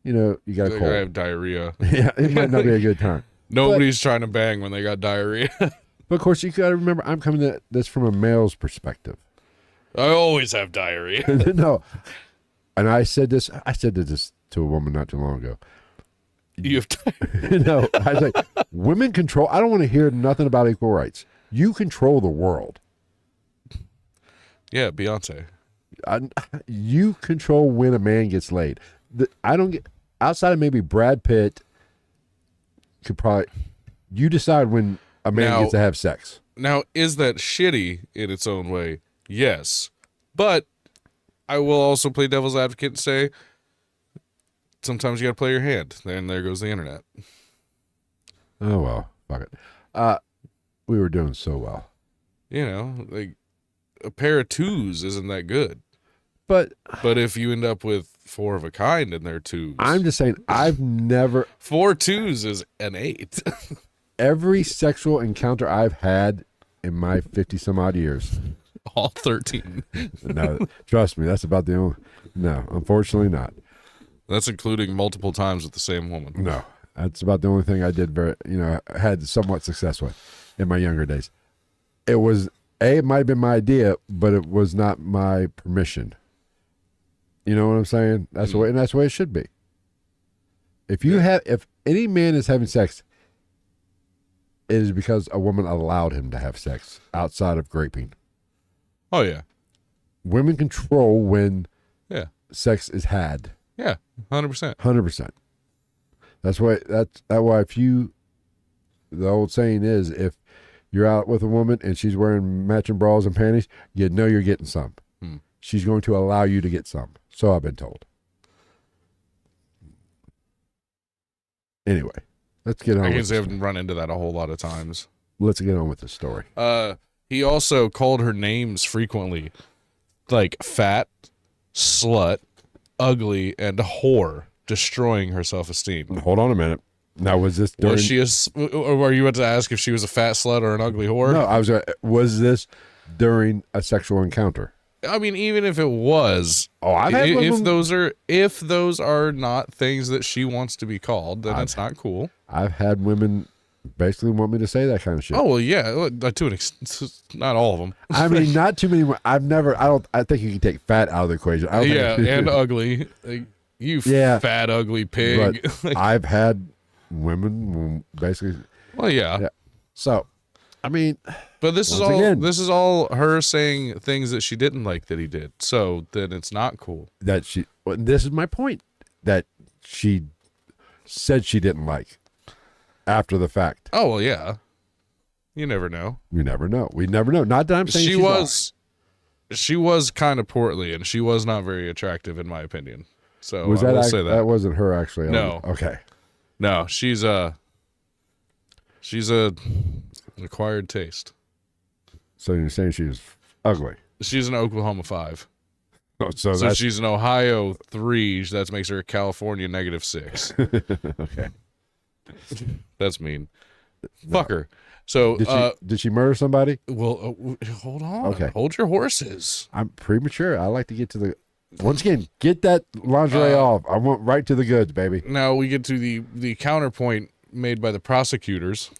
know, you got to I have diarrhea. Yeah, it might not be a good time. Nobody's trying to bang when they got diarrhea. But of course, you got to remember, I'm coming at this from a male's perspective. I always have diarrhea. No, and I said this to a woman not too long ago. You have diarrhea. No, I was like, women control. I don't want to hear nothing about equal rights. You control the world. Yeah, Beyonce. You control when a man gets laid. I don't get outside of maybe Brad Pitt. Could probably you decide when a man gets to have sex. Now, is that shitty in its own way? Yes, but I will also play devil's advocate and say sometimes you got to play your hand. And there goes the internet. Oh well, fuck it. We were doing so well. You know, like a pair of twos isn't that good. But if you end up with four of a kind and they're twos, I'm just saying I've never 4 twos is an 8. Every sexual encounter I've had in my 50 some odd years, all 13. No, trust me, that's about the only. No, unfortunately not. That's including multiple times with the same woman. No, that's about the only thing I did. Had somewhat success with in my younger days. It was it might have been my idea, but it was not my permission. You know what I'm saying? That's the way, and that's the way it should be. If any man is having sex, it is because a woman allowed him to have sex outside of graping. Oh yeah, women control when sex is had. Yeah, 100%. 100%. That's why. The old saying is, if you're out with a woman and she's wearing matching bras and panties, you know you're getting some. She's going to allow you to get some. So I've been told. Anyway, let's get on. I guess I haven't run into that a whole lot of times. Let's get on with the story. He also called her names frequently, like fat, slut, ugly, and whore, destroying her self-esteem. Hold on a minute. Now, was this during... Was she or were you about to ask if she was a fat slut or an ugly whore? No, was this during a sexual encounter? I mean, even if it was, I've had if those are not things that she wants to be called, then it's not cool. I've had women basically want me to say that kind of shit. Oh well, yeah, to an extent, not all of them. I mean, not too many. I think you can take fat out of the equation. And ugly. You fat ugly pig. But I've had women basically. Well, yeah. So, I mean, but this is all her saying things that she didn't like that he did. So then it's not cool. This is my point. That she said she didn't like after the fact. Oh well, yeah. You never know. You never know. We never know. Not that I'm saying she was kind of portly, and she was not very attractive in my opinion. So I will say that. That wasn't her actually. No. Okay. No, she's a acquired taste. So you're saying she's ugly? She's an Oklahoma 5. Oh, so she's an Ohio 3. That makes her a California -6. Okay. That's mean. Fuck her. So did she murder somebody? Well, hold on. Okay. Hold your horses. I'm premature. I like to get to the... Once again, get that lingerie off. I want right to the goods, baby. Now we get to the counterpoint made by the prosecutors.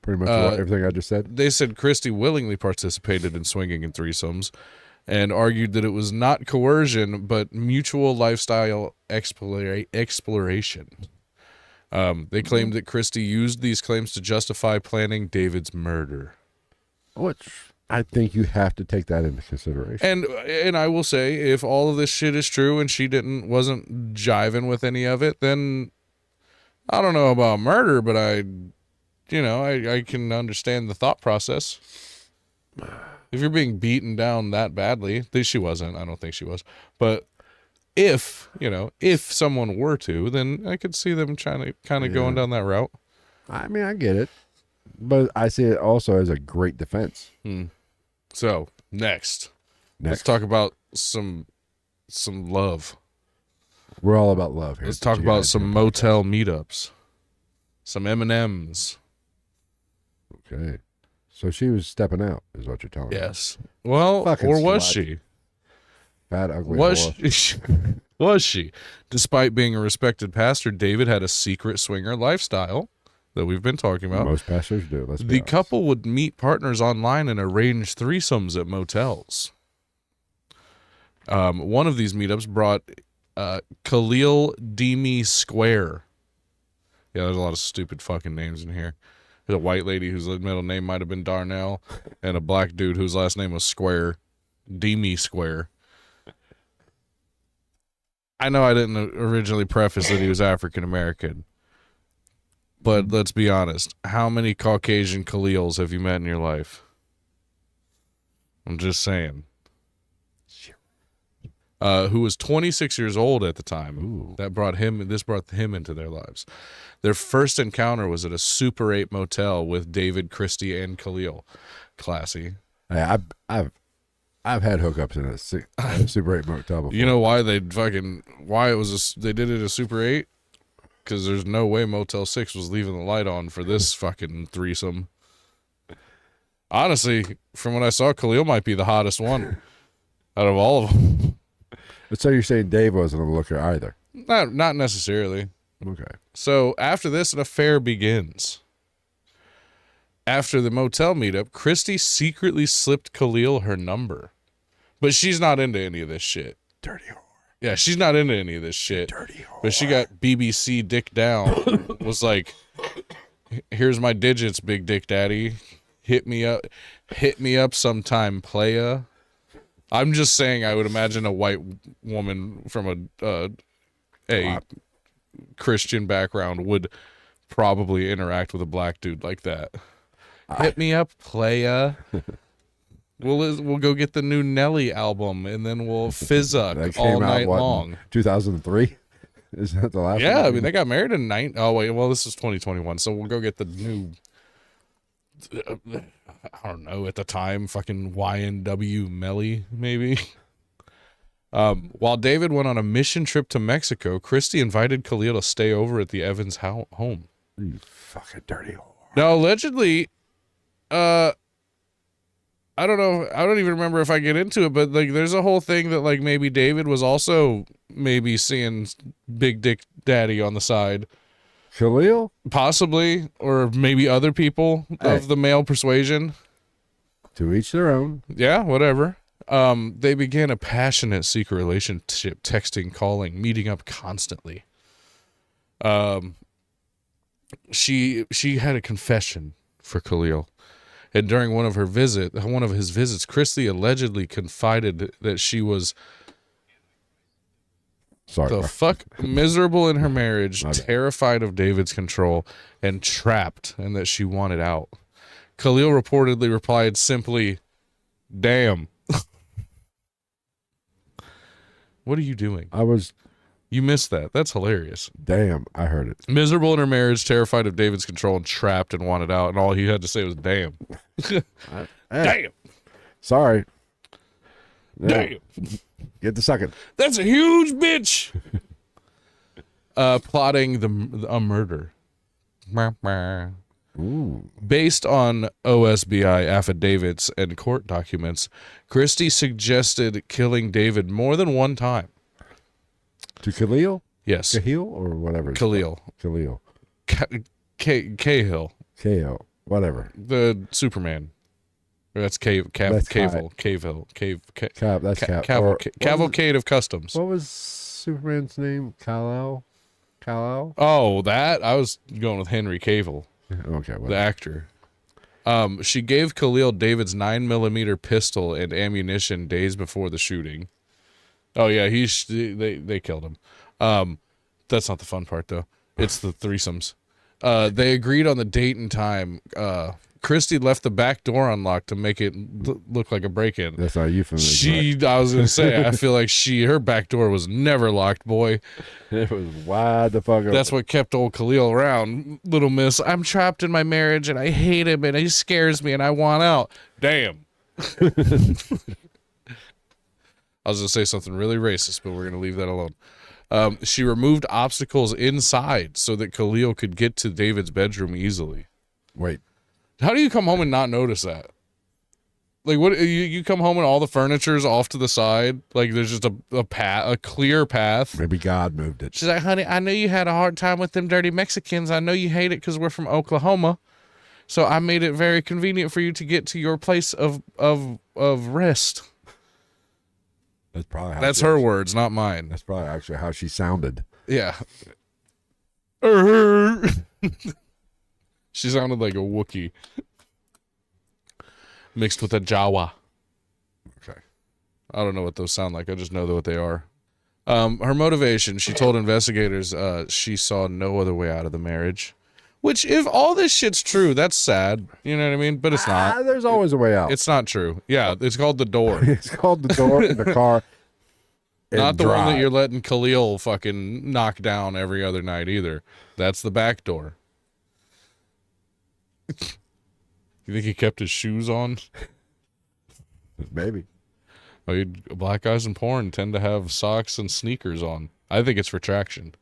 Pretty much everything I just said. They said Kristie willingly participated in swinging in threesomes and argued that it was not coercion, but mutual lifestyle exploration. They claimed that Kristie used these claims to justify planning David's murder. Which I think you have to take that into consideration. And I will say, if all of this shit is true and she wasn't jiving with any of it, then I don't know about murder, but I can understand the thought process. If you're being beaten down that badly, she wasn't. I don't think she was. But if someone were to, then I could see them trying to kind of going down that route. I mean, I get it. But I see it also as a great defense. So, next. Let's talk about some love. We're all about love here. Let's talk about some motel meetups. Some M&Ms. Okay. So she was stepping out, is what you're telling me. Yes. Well, or was she? Fat, ugly Was she? Despite being a respected pastor, David had a secret swinger lifestyle that we've been talking about. Most pastors do. Let's be The honest. couple would meet partners online and arrange threesomes at motels. One of these meetups brought Khalil Demi Square. Yeah, there's a lot of stupid fucking names in here. There's a white lady whose middle name might have been Darnell, and a black dude whose last name was Square. Demi Square. I know I didn't originally preface that he was African American, but let's be honest. How many Caucasian Khalils have you met in your life? I'm just saying. Who was 26 years old at the time. Ooh. This brought him into their lives. Their first encounter was at a Super 8 motel with David, Kristie, and Khalil. Classy. Hey, I've had hookups in a Super 8 motel before. You know why they did it at a Super 8? Because there's no way Motel 6 was leaving the light on for this fucking threesome. Honestly, from what I saw, Khalil might be the hottest one out of all of them. So you're saying Dave wasn't a looker either? Not necessarily. Okay. So after this, an affair begins. After the motel meetup, Kristie secretly slipped Khalil her number. But she's not into any of this shit. Dirty whore. Yeah, she's not into any of this shit. Dirty whore. But she got BBC dick down. Was like, here's my digits, big dick daddy. Hit me up sometime, playa. I'm just saying I would imagine a white woman from a Christian background would probably interact with a black dude like that. Hit me up, playa. We'll go get the new Nelly album, and then we'll fizzuck all night long. 2003? Is that the last one? Yeah, I mean, they got married in this is 2021, so we'll go get the new, I don't know, at the time, fucking YNW Melly, maybe. While David went on a mission trip to Mexico, Kristie invited Khalil to stay over at the Evans home. You fucking dirty whore. Now, allegedly, I don't know. I don't even remember if I get into it, but like, there's a whole thing that like maybe David was also maybe seeing Big Dick Daddy on the side. Khalil? Possibly, or maybe other people of the male persuasion. To each their own. Yeah, whatever. They began a passionate secret relationship, texting, calling, meeting up constantly. She had a confession for Khalil, and during one of his visits, Kristie allegedly confided that she was miserable in her marriage, terrified of David's control, and trapped, and that she wanted out. Khalil reportedly replied simply, "Damn." What are you doing? You missed that. That's hilarious. Damn, I heard it. Miserable in her marriage, terrified of David's control, and trapped and wanted out, and all he had to say was, damn. Damn. Sorry. Damn. Get the second. That's a huge bitch. Plotting a murder. Ooh. Based on OSBI affidavits and court documents, Kristie suggested killing David more than one time. To Khalil? Yes. Cahill or whatever. Khalil. Cahill. Cahill. Whatever. The Superman. That's Cavill. Cavalcade of Customs. What was Superman's name? Kal-El? Oh, that? I was going with Henry Cavill. Okay. The actor. She gave Khalil David's 9mm pistol and ammunition days before the shooting. Oh yeah, they killed him. That's not the fun part though. It's the threesomes. They agreed on the date and time. Kristie left the back door unlocked to make it look like a break-in. That's how you feel. I was gonna say, I feel like her back door was never locked, boy. It was wide the fuck open. That's what kept old Khalil around. Little miss, I'm trapped in my marriage and I hate him and he scares me and I want out. Damn. I was gonna say something really racist, but we're gonna leave that alone. She removed obstacles inside so that Khalil could get to David's bedroom easily. Wait. How do you come home and not notice that? Like, what you come home and all the furniture's off to the side? Like, there's just a clear path. Maybe God moved it. She's like, honey, I know you had a hard time with them dirty Mexicans. I know you hate it because we're from Oklahoma. So I made it very convenient for you to get to your place of rest. That's probably that's her words, not mine. That's probably actually how she sounded. Yeah. She sounded like a Wookiee mixed with a Jawa. Okay. I don't know what those sound like. I just know what they are. Her motivation, she told investigators she saw no other way out of the marriage. Which, if all this shit's true, that's sad. You know what I mean? But it's not. There's always a way out. It's not true. Yeah, it's called the door. It's called the door in the car. Not the one that you're letting Khalil fucking knock down every other night either. That's the back door. You think he kept his shoes on? Maybe. Oh, black guys in porn tend to have socks and sneakers on. I think it's for traction.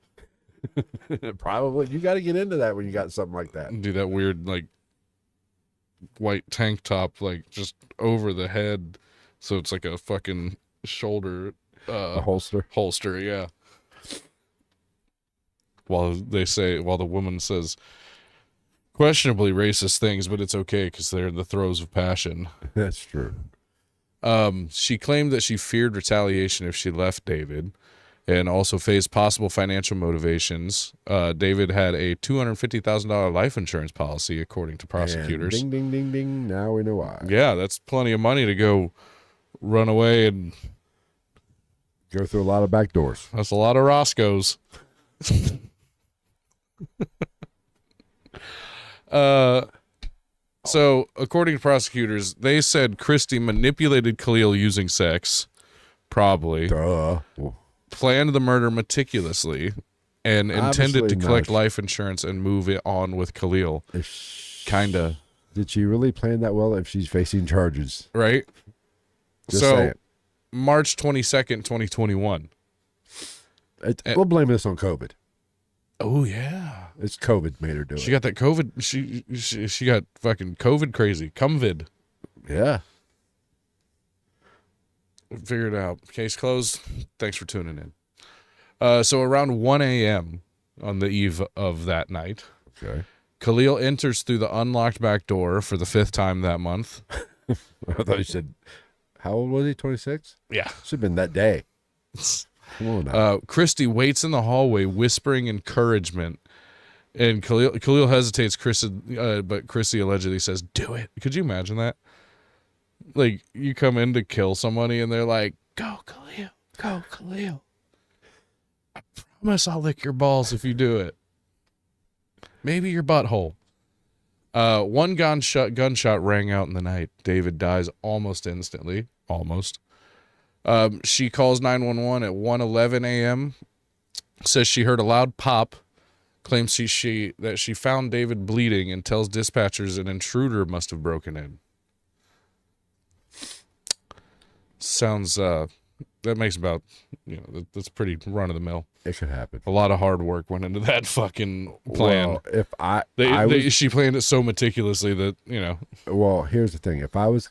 Probably. You got to get into that when you got something like that. Do that weird, like, white tank top, like, just over the head. So it's like a fucking shoulder. A holster. Holster, yeah. While the woman says questionably racist things, but it's okay because they're in the throes of passion. That's true. She claimed that she feared retaliation if she left David and also faced possible financial motivations. David had a $250,000 life insurance policy, according to prosecutors. And ding, ding, ding, ding. Now we know why. Yeah, that's plenty of money to go run away and go through a lot of back doors. That's a lot of Roscoe's. So, according to prosecutors, they said Kristie manipulated Khalil using sex, probably. Duh. Planned the murder meticulously, and intended to collect life insurance and move it on with Khalil. Kinda. Did she really plan that well if she's facing charges? Right? Just saying. March 22nd, 2021. We'll blame this on COVID. Oh, yeah. It's COVID made her do it. She got that COVID. She got fucking COVID crazy. Cumvid. Yeah. Figured it out. Case closed. Thanks for tuning in. So around 1 a.m. on the eve of that night, Okay. Khalil enters through the unlocked back door for the 5th time that month. I thought you said, how old was he? 26? Yeah. Should have been that day. Come on now. Kristie waits in the hallway, whispering encouragement. And Khalil hesitates, but Kristie allegedly says, "Do it." Could you imagine that? Like, you come in to kill somebody, and they're like, "Go, Khalil. Go, Khalil. I promise I'll lick your balls if you do it. Maybe your butthole." One gunshot rang out in the night. David dies almost instantly. Almost. She calls 911 at 1:11 a.m. Says she heard a loud pop. Claims that she found David bleeding and tells dispatchers an intruder must have broken in. Sounds that makes about, that's pretty run of the mill. It could happen. A lot of hard work went into that fucking plan. Well, if she planned it so meticulously that, Well, here's the thing. If I was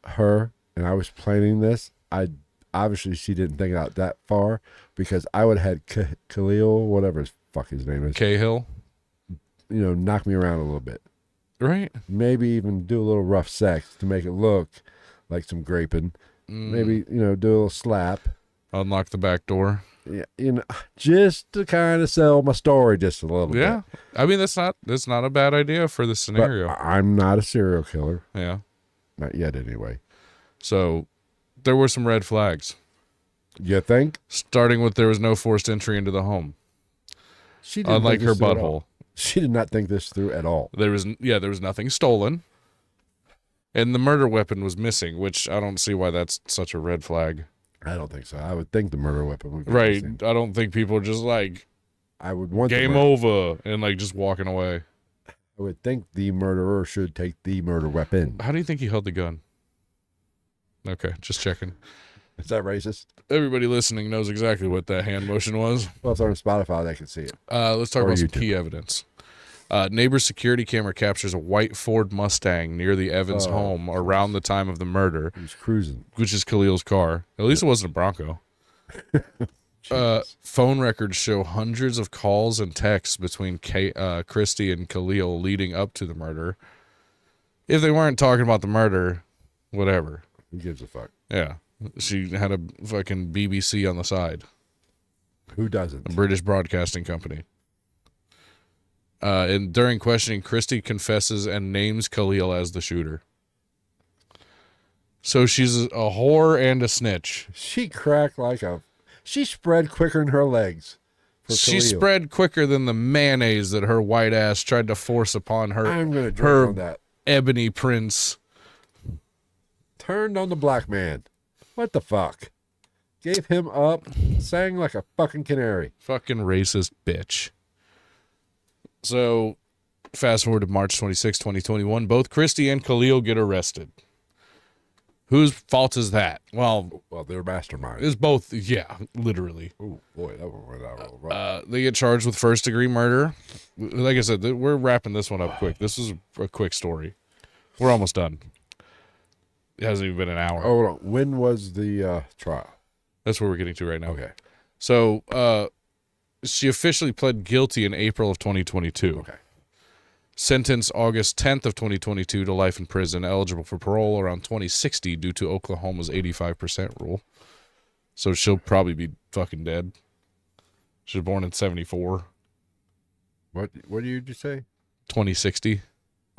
her and I was planning this, obviously she didn't think out that far, because I would have had Khalil, whatever his fuck his name is, Cahill, knock me around a little bit. Right? Maybe even do a little rough sex to make it look like some graping. Maybe, do a little slap. Unlock the back door. Yeah, just to kind of sell my story just a little bit. Yeah. I mean, that's not a bad idea for the scenario. But I'm not a serial killer. Yeah. Not yet, anyway. So there were some red flags. You think? Starting with, there was no forced entry into the home. She didn't unlike think her this through at butthole. all. She did not think this through at all. There was nothing stolen. And the murder weapon was missing, which I don't see why that's such a red flag. I don't think so. I would think the murder weapon would be Right. missing. I don't think people are just like, I would want game over, and like just walking away. I would think the murderer should take the murder weapon. How do you think he held the gun? Okay, just checking. Is that racist? Everybody listening knows exactly what that hand motion was. Well, it's on Spotify. They can see it. Let's talk Or about some YouTube. key evidence. Neighbor's security camera captures a white Ford Mustang near the Evans home around the time of the murder, He was cruising. which is Khalil's car. At least it wasn't a Bronco. Jesus. Phone records show hundreds of calls and texts between Kristie and Khalil leading up to the murder. If they weren't talking about the murder, whatever. Who gives a fuck? Yeah. She had a fucking BBC on the side, Who a doesn't? British broadcasting company. And during questioning, Kristie confesses and names Khalil as the shooter. So she's a whore and a snitch. She cracked like a... She spread quicker than her legs. For She Khalil. spread quicker than the mayonnaise that her white ass tried to force upon her. I'm going to drink her on that. ebony prince. Turned on the black man. What the fuck? Gave him up. Sang like a fucking canary. Fucking racist bitch. So, fast forward to March 26, 2021. Both Kristie and Khalil get arrested. Whose fault is that? Well, they're masterminds. it's both. Yeah, literally. Oh, boy, that one went out a little rough. They get charged with first-degree murder. Like I said, we're wrapping this one up quick. This is a quick story. We're almost done. It hasn't even been an hour. Hold on. When was the trial? That's where we're getting to right now. Okay. So, she officially pled guilty in April of 2022. Okay. Sentenced August 10th of 2022 to life in prison, eligible for parole around 2060 due to Oklahoma's 85% rule. So she'll probably be fucking dead. She was born in 74. What did you just say? 2060.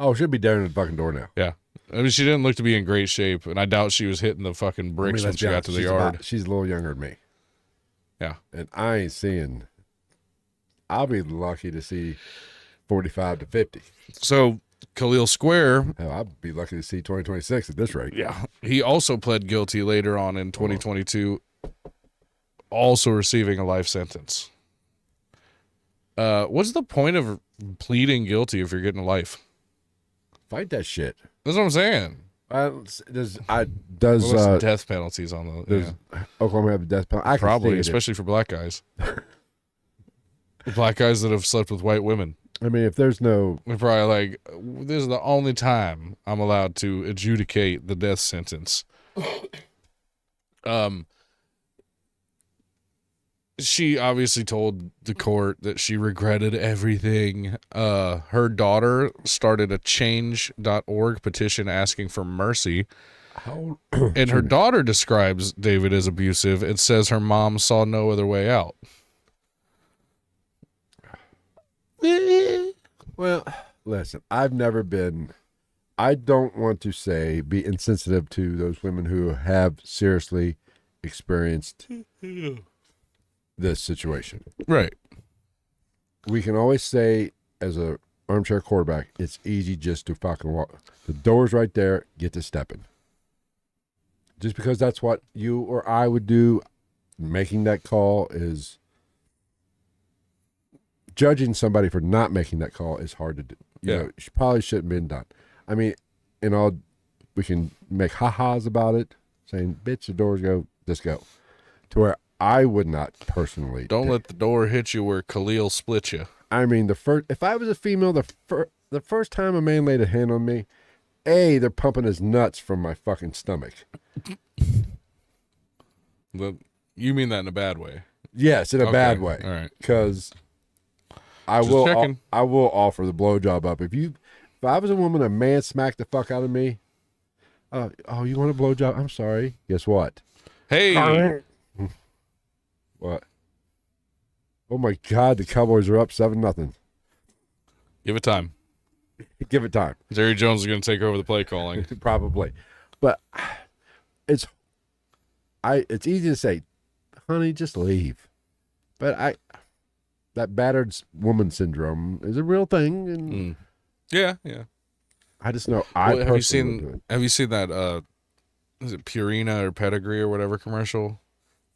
Oh, she'll be down in the fucking door now. Yeah. I mean, she didn't look to be in great shape, and I doubt she was hitting the fucking bricks when let's she be got honest, to the yard. She's a little younger than me. Yeah. And I ain't seeing... I'll be lucky to see 45 to 50. So Khalil Square, Hell, I'd be lucky to see 2026 at this rate. yeah, he also pled guilty later on in 2022, also receiving a life sentence. What's the point of pleading guilty if you're getting life? Fight that shit. That's what I'm saying. Does Well, death penalties on the does Oklahoma have a death penalty? I can probably, see it. especially for black guys. Black guys that have slept with white women. I mean, if there's no, They're probably like, this is the only time I'm allowed to adjudicate the death sentence. She obviously told the court that she regretted everything. Her daughter started a change.org petition asking for mercy. how And her daughter describes David as abusive and says her mom saw no other way out. well, listen, I've never been. I don't want to say be insensitive to those women who have seriously experienced this situation. Right. We can always say, as a armchair quarterback, it's easy just to fucking walk. The door's right there. Get to stepping. Just because that's what you or I would do, making that call is. Judging somebody for not making that call is hard to do. You know, she probably shouldn't have been done. I mean, we can make ha-has about it, saying, bitch, the doors go, just go. To where I would not personally. Don't let the door hit you where Khalil split you. I mean, if I was a female, the first time a man laid a hand on me, they're pumping his nuts from my fucking stomach. You mean that in a bad way? Yes, in a bad way. All right. Because I Just will checking. I will offer the blowjob up. If I was a woman, a man smacked the fuck out of me. Oh, you want a blowjob? I'm sorry. Guess what? Hey. What? Oh my God! The Cowboys are up 7-0. Give it time. Give it time. Jerry Jones is going to take over the play calling. Probably, but it's easy to say, honey, just leave. But that battered woman syndrome is a real thing, and Yeah. I just know have you seen that is it Purina or Pedigree or whatever commercial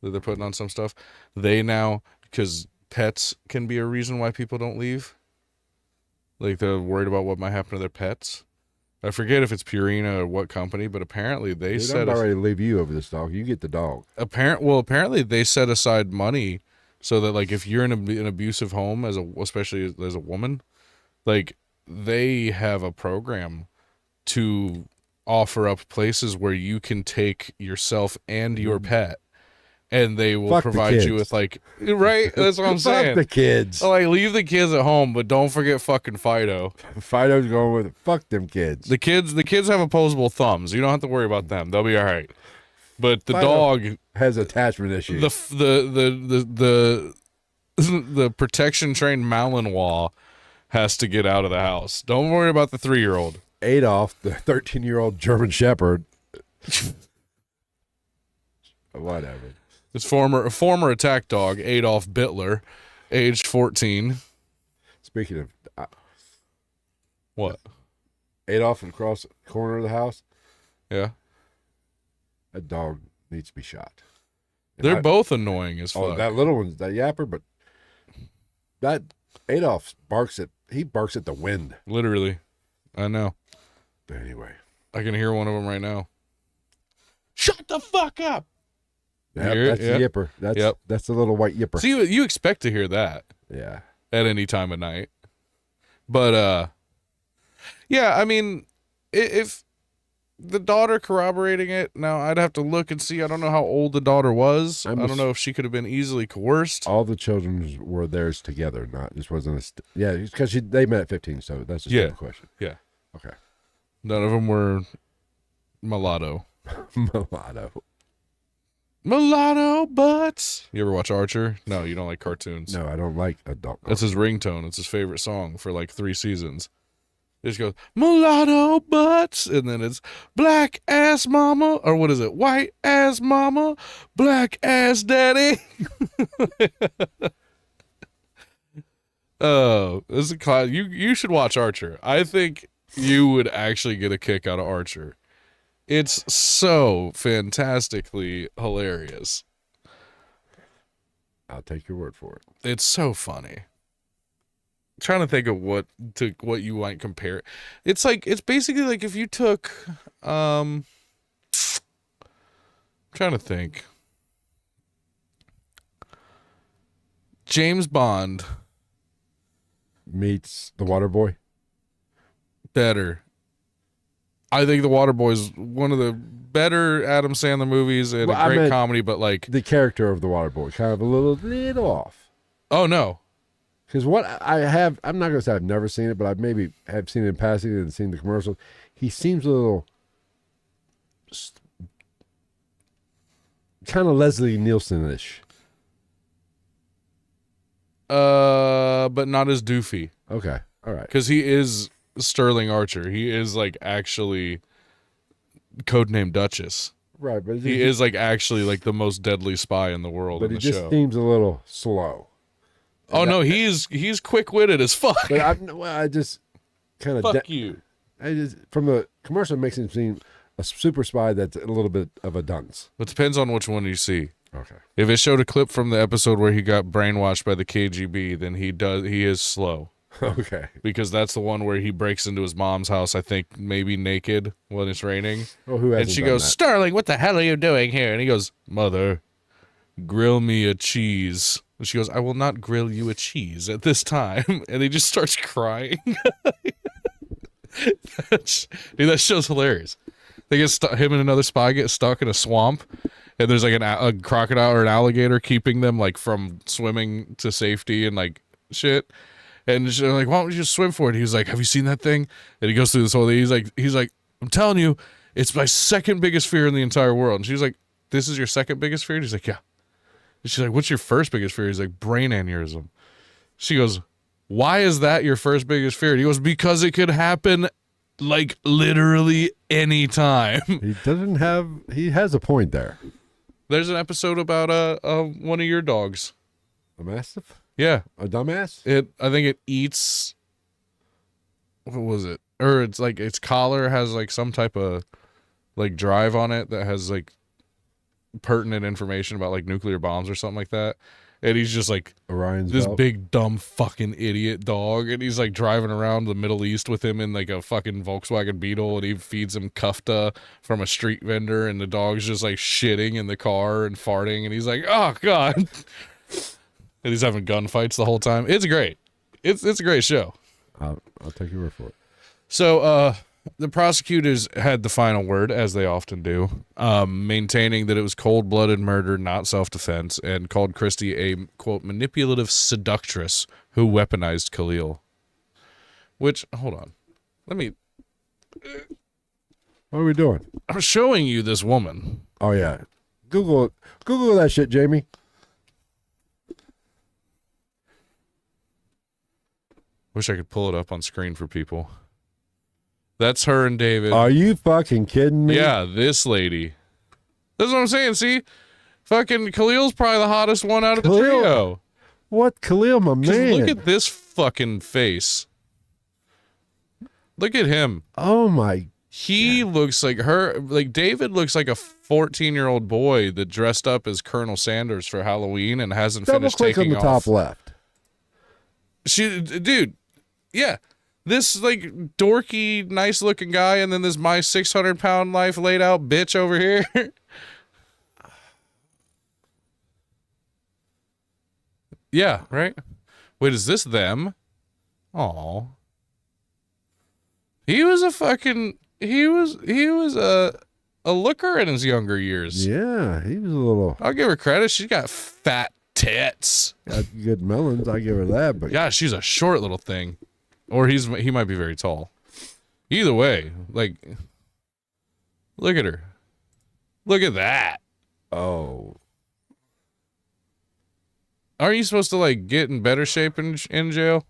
that they're putting on some stuff? They now, because pets can be a reason why people don't leave. Like they're worried about what might happen to their pets. I forget if it's Purina or what company, but apparently they said I'm ready to leave you over this dog. You get the dog. Apparently they set aside money so that like if you're in an abusive home especially as a woman, like they have a program to offer up places where you can take yourself and your pet, and they will provide you with like right. That's what I'm saying. Fuck the kids. Like leave the kids at home, but don't forget fucking Fido. Fido's going with it. Fuck them kids. The kids have opposable thumbs. You don't have to worry about them. They'll be all right. But the Fido dog has attachment issues. The protection trained Malinois has to get out of the house. Don't worry about the 3-year-old. Adolf, the 13-year-old German Shepherd. Whatever. His former attack dog, Adolf Bittler, aged 14. Speaking of What? Adolf across the corner of the house, Yeah. that dog needs to be shot. They're both annoying as fuck. Oh, that little one's that yapper, but that Adolf barks at the wind. Literally. I know. But anyway. I can hear one of them right now. Shut the fuck up. Yep, Hear it? that's the yipper. That's the little white yipper. See, you expect to hear that. Yeah. At any time of night. But, yeah, I mean, if the daughter corroborating it, now I'd have to look and see. I don't know how old the daughter was. I don't know if she could have been easily coerced. All the children were theirs together, this wasn't because they met at 15, so that's just a question. Yeah. Okay. None of them were mulatto. Mulatto butts. You ever watch Archer? No, you don't like cartoons. No, I don't like adult. That's his ringtone. It's his favorite song for like 3 seasons. It just goes, mulatto butts, and then it's black ass mama, or what is it? White ass mama, black ass daddy. Oh, this is a class. You should watch Archer. I think you would actually get a kick out of Archer. It's so fantastically hilarious. I'll take your word for it. It's so funny. trying to think of what you might compare. It's like it's basically like if you took trying to think. James Bond Meets the Water Boy. better. I think The Waterboy is one of the better Adam Sandler movies and Well, a I great meant comedy, but like, the character of the Water Boy, kind of a little off. oh no. Because what I have, I'm not going to say I've never seen it, but I maybe have seen it in passing and seen the commercials. He seems a little kind of Leslie Nielsen-ish. But not as doofy. Okay, all right. Because he is Sterling Archer. He is like actually codename Duchess. Right, but He is like actually like the most deadly spy in the world but in he the just show. seems a little slow. Oh no, he's quick-witted as fuck. But I just kind of Fuck you. I just from the commercial it makes him seem a super spy that's a little bit of a dunce. It depends on which one you see. Okay. If it showed a clip from the episode where he got brainwashed by the KGB, then he is slow. Okay. Because that's the one where he breaks into his mom's house, I think maybe naked when it's raining. Well, who hasn't And she done goes, that? Sterling, what the hell are you doing here? And he goes, Mother, grill me a cheese. And she goes, I will not grill you a cheese at this time. And he just starts crying. Dude, that show's hilarious. They get him and another spy get stuck in a swamp, and there's like a crocodile or an alligator keeping them like from swimming to safety and like shit. And they're like, why don't you just swim for it? He's like, have you seen that thing? And he goes through this whole thing. He's like, I'm telling you, it's my second biggest fear in the entire world. And she's like, this is your second biggest fear? And he's like, yeah. And she's like, what's your first biggest fear? He's like, brain aneurysm. She goes, why is that your first biggest fear? And he goes, because it could happen like literally any time. He has a point there. There's an episode about one of your dogs. A mastiff? Yeah. A dumbass? I think it eats, what was it? Or it's like its collar has like some type of like drive on it that has like pertinent information about like nuclear bombs or something like that. And he's just like Orion's this belt? big dumb fucking idiot dog, and he's like driving around the Middle East with him in like a fucking Volkswagen Beetle, and he feeds him kufta from a street vendor, and the dog's just like shitting in the car and farting, and he's like, oh god. And he's having gunfights the whole time. It's great. It's a great show. I'll take your word for it. So the prosecutors had the final word, as they often do, maintaining that it was cold-blooded murder, not self-defense, and called Kristie a, quote, manipulative seductress who weaponized Khalil. Which, hold on. Let me... What are we doing? I'm showing you this woman. Oh yeah. Google that shit, Jamie. Wish I could pull it up on screen for people. That's her and David. Are you fucking kidding me? Yeah, this lady. That's what I'm saying, see? Fucking Khalil's probably the hottest one out of the Khalil? trio. What, Khalil, my 'Cause man? look at this fucking face. Look at him. Oh my. He looks like her. Like David looks like a 14-year-old boy that dressed up as Colonel Sanders for Halloween and hasn't Double finished click taking on the off. top left. Dude, yeah. This like dorky, nice-looking guy, and then this my 600-pound life laid out bitch over here. Yeah, right? Wait, is this them? Aw. He was a looker in his younger years. Yeah, he was a little I'll give her credit. She's got fat tits. got good melons. I give her that, but Yeah, she's a short little thing. Or he might be very tall. Either way, like, look at her. Look at that. oh, Aren't you supposed to like get in better shape in jail?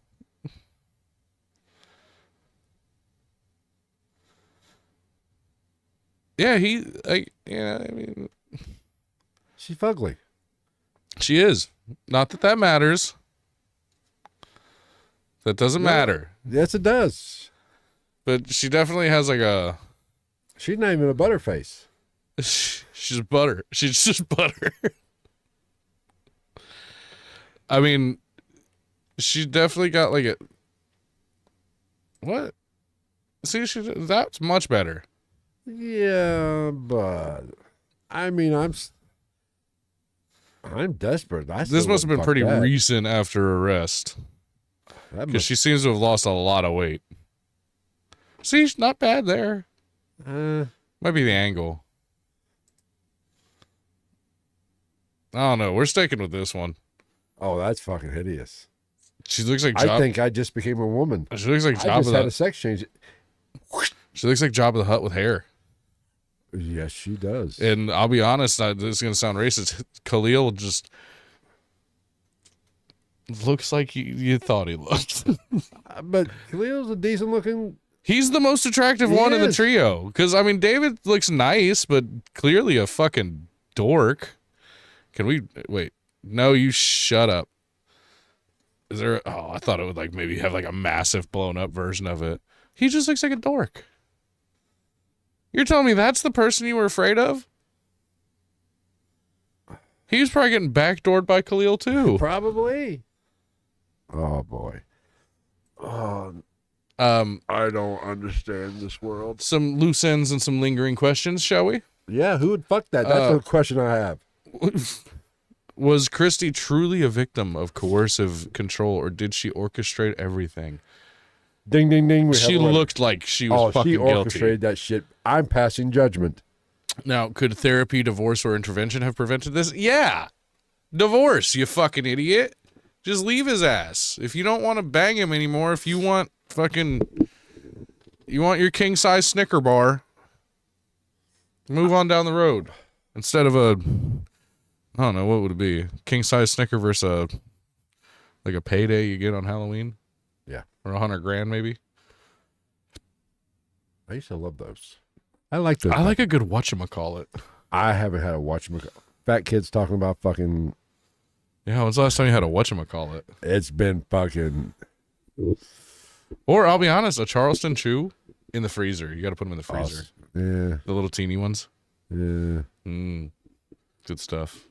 Yeah, I mean, she's fugly. she is. Not that that matters. That doesn't matter. Yes, it does. But she definitely has like a. She's not even a butterface. She's butter. She's just butter. I mean, she definitely got like What? See, that's much better. Yeah, but I mean, I'm desperate. This must have been pretty recent after arrest, because she seems to have lost a lot of weight. See, she's not bad there. Might be the angle. I don't know. We're sticking with this one. Oh, that's fucking hideous. She looks like I think I just became a woman. She looks like I just had a sex change. She looks like Jabba the Hutt with hair. Yes, she does. And I'll be honest, this is going to sound racist. Khalil just looks like you thought he looked. But Khalil's a decent looking. He's the most attractive one in the trio. Because, I mean, David looks nice, but clearly a fucking dork. Can we... Wait. No, you shut up. Is there... Oh, I thought it would, like, maybe have, like, a massive blown-up version of it. He just looks like a dork. You're telling me that's the person you were afraid of? He was probably getting backdoored by Khalil, too. Probably. Oh, boy. I don't understand this world. Some loose ends and some lingering questions, shall we? Yeah, who would fuck that? That's the question I have. Was Kristie truly a victim of coercive control, or did she orchestrate everything? Ding, ding, ding. She looked like she was fucking guilty. She orchestrated that shit. I'm passing judgment. Now, could therapy, divorce, or intervention have prevented this? Yeah. Divorce, you fucking idiot. Just leave his ass. If you don't want to bang him anymore, if you want you want your king-size Snicker bar, move on down the road. Instead of I don't know, what would it be? King-size Snicker versus like a payday you get on Halloween? Yeah. Or $100,000 maybe? I used to love those. I like those. I like a good whatchamacallit. I haven't had a whatchamacallit. Fat kids talking about fucking... Yeah, when's the last time you had a whatchamacallit? It's been fucking... Or, I'll be honest, a Charleston Chew in the freezer. You got to put them in the freezer. Yeah. The little teeny ones. Yeah. Good stuff.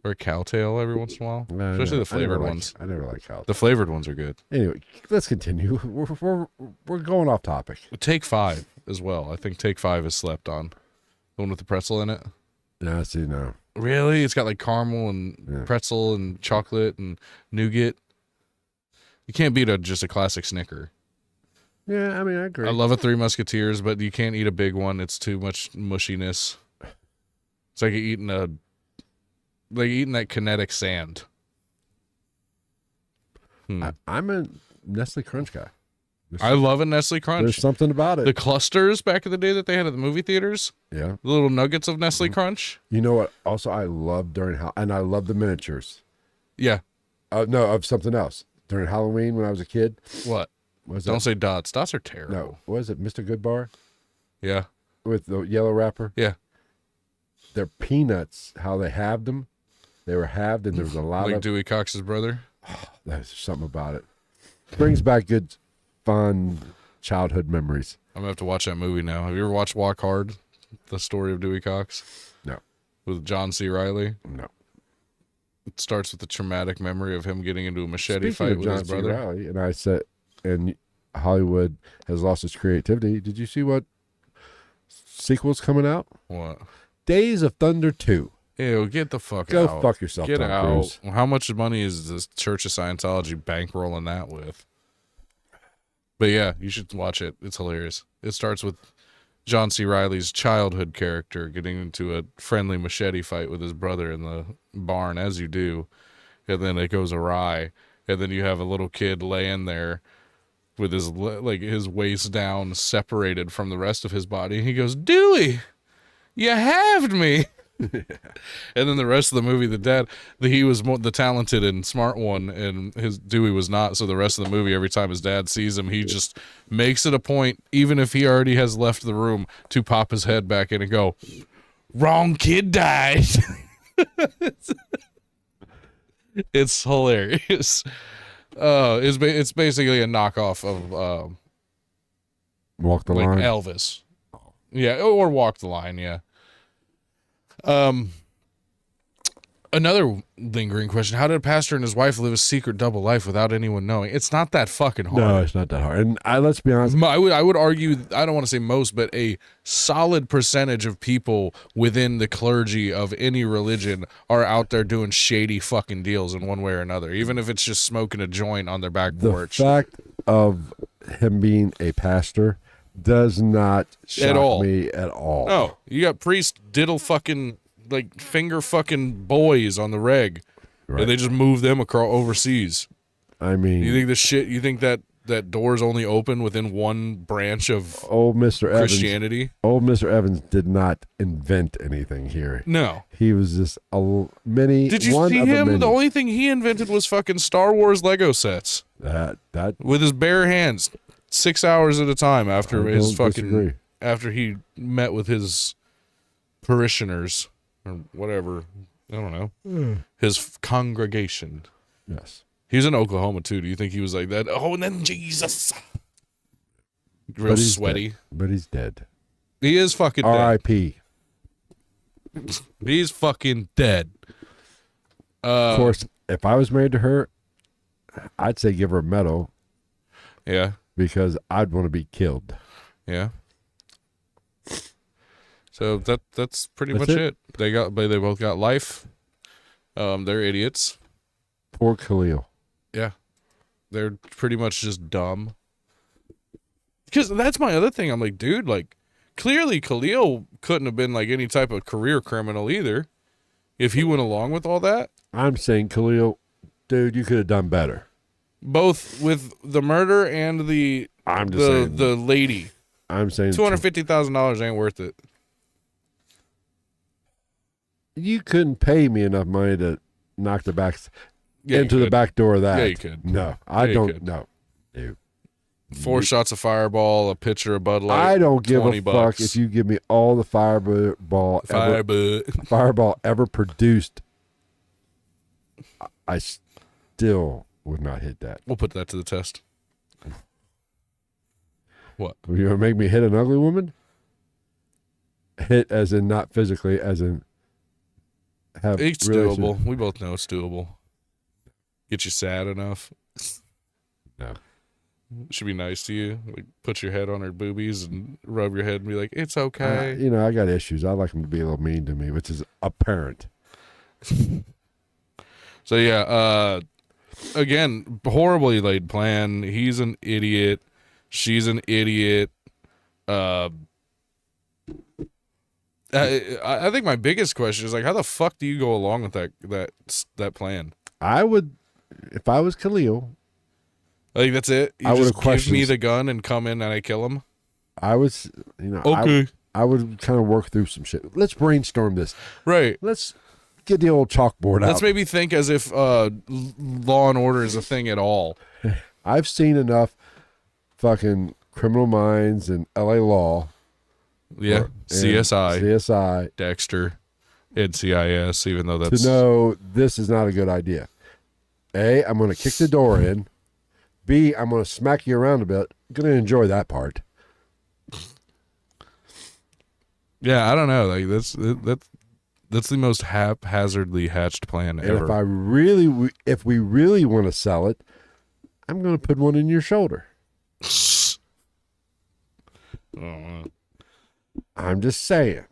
Or a cowtail every once in a while. Especially the flavored ones. I never like cowtail. The flavored ones are good. Anyway, let's continue. We're going off topic. Take 5 as well. I think Take 5 is slept on. The one with the pretzel in it. No, see, no. Really? It's got like caramel and pretzel and chocolate and nougat. You can't beat just a classic Snicker. Yeah, I mean, I agree. I love a Three Musketeers, but you can't eat a big one. It's too much mushiness. It's like eating that kinetic sand. I'm a Nestle Crunch guy. I love a Nestle Crunch. There's something about it. The clusters back in the day that they had at the movie theaters. Yeah. The little nuggets of Nestle Crunch. You know what? Also, I love and I love the miniatures. Yeah. No, of something else. During Halloween when I was a kid. What? Don't say dots. Dots are terrible. No. What is it? Mr. Goodbar? Yeah. With the yellow wrapper? Yeah. They're peanuts, how they halved them. They were halved and there was a lot like of... Dewey Cox's brother? Oh, there's something about it. Brings back good, fun childhood memories. I'm going to have to watch that movie now. Have you ever watched Walk Hard? The story of Dewey Cox? No. With John C. Reilly? No. It starts with the traumatic memory of him getting into a machete fight with his brother. John C. Reilly, and I said, and Hollywood has lost its creativity. Did you see what sequel's coming out? What? Days of Thunder 2. Ew, get the fuck Go out. Go fuck yourself, Get Tom out. Cruise. How much money is this Church of Scientology bankrolling that with? But yeah, you should watch it. It's hilarious. It starts with John C. Reilly's childhood character getting into a friendly machete fight with his brother in the barn, as you do. And then it goes awry. And then you have a little kid laying there with his waist down, separated from the rest of his body. And he goes, Dewey, you halved me. And then the rest of the movie, he was the talented and smart one, and his Dewey was not. So the rest of the movie, every time his dad sees him, he just makes it a point, even if he already has left the room, to pop his head back in and go, wrong kid died. It's hilarious. It's basically a knockoff of Walk the Line. Elvis. Yeah, or Walk the Line, yeah. Another lingering question: how did a pastor and his wife live a secret double life without anyone knowing? It's not that fucking hard. No, it's not that hard. And let's be honest. I would argue, I don't want to say most, but a solid percentage of people within the clergy of any religion are out there doing shady fucking deals in one way or another, even if it's just smoking a joint on their back porch. The fact of him being a pastor does not shock me at all. No, you got priests diddle fucking, like, finger fucking boys on the reg, Right. and they just move them across overseas. I mean, You think that door's only open within one branch of old Mr. Christianity? Old Mr. Evans did not invent anything here. No. He was just many. Did you one see of him? many. The only thing he invented was fucking Star Wars Lego sets That with his bare hands, 6 hours at a time after I his don't fucking disagree. after he met with his parishioners or whatever. I don't know. His congregation. Yes. He was in Oklahoma too. Do you think he was like that? Oh, and then Jesus. Real But he's sweaty. dead. But he's dead. He is fucking dead. R.I.P. He's fucking dead. Of course, if I was married to her, I'd say give her a medal Yeah. because I'd want to be killed. Yeah. So that's pretty That's much it. it. They both got life. They're idiots. Poor Khalil. Yeah. They're pretty much just dumb. Because that's my other thing. I'm like, dude, like, clearly Khalil couldn't have been like any type of career criminal either if he went along with all that. I'm saying, Khalil, dude, you could have done better. Both with the murder and the I'm just saying. the lady. I'm saying $250,000 ain't worth it. you couldn't pay me enough money to knock the back Yeah, you into the could. back door of that. Yeah, you could. No, I you don't could. know. Dude. 4 shots of Fireball, a pitcher of Bud Light. I don't give a $20 fuck if you give me all the fireball ever produced. I still would not hit that. We'll put that to the test. What? You going to make me hit an ugly woman? Hit as in not physically, as in have It's relation- doable. We both know it's doable. Get you sad enough. No. Should be nice to you. Like, put your head on her boobies and rub your head and be like, it's okay. You know, I got issues. I like them to be a little mean to me, which is apparent. So yeah, again, horribly laid plan. He's an idiot. She's an idiot. I think my biggest question is like, how the fuck do you go along with that plan? I would, if I was Khalil, Like that's it. You I just would've give me questions. the gun and come in and I kill him. I was, you know, Okay, I would kind of work through some shit. Let's brainstorm this. right. Let's get the old chalkboard Let's out. maybe think as if Law and Order is a thing at all. I've seen enough fucking Criminal Minds and LA Law. Yeah, and CSI, CSI. Dexter, NCIS. Even though that's To know this is not a good idea. A, I'm going to kick the door in. B, I'm going to smack you around a bit. I'm going to enjoy that part. yeah, I don't know. Like that's the most haphazardly hatched plan And ever. if we really want to sell it, I'm going to put one in your shoulder. Oh, I'm just saying.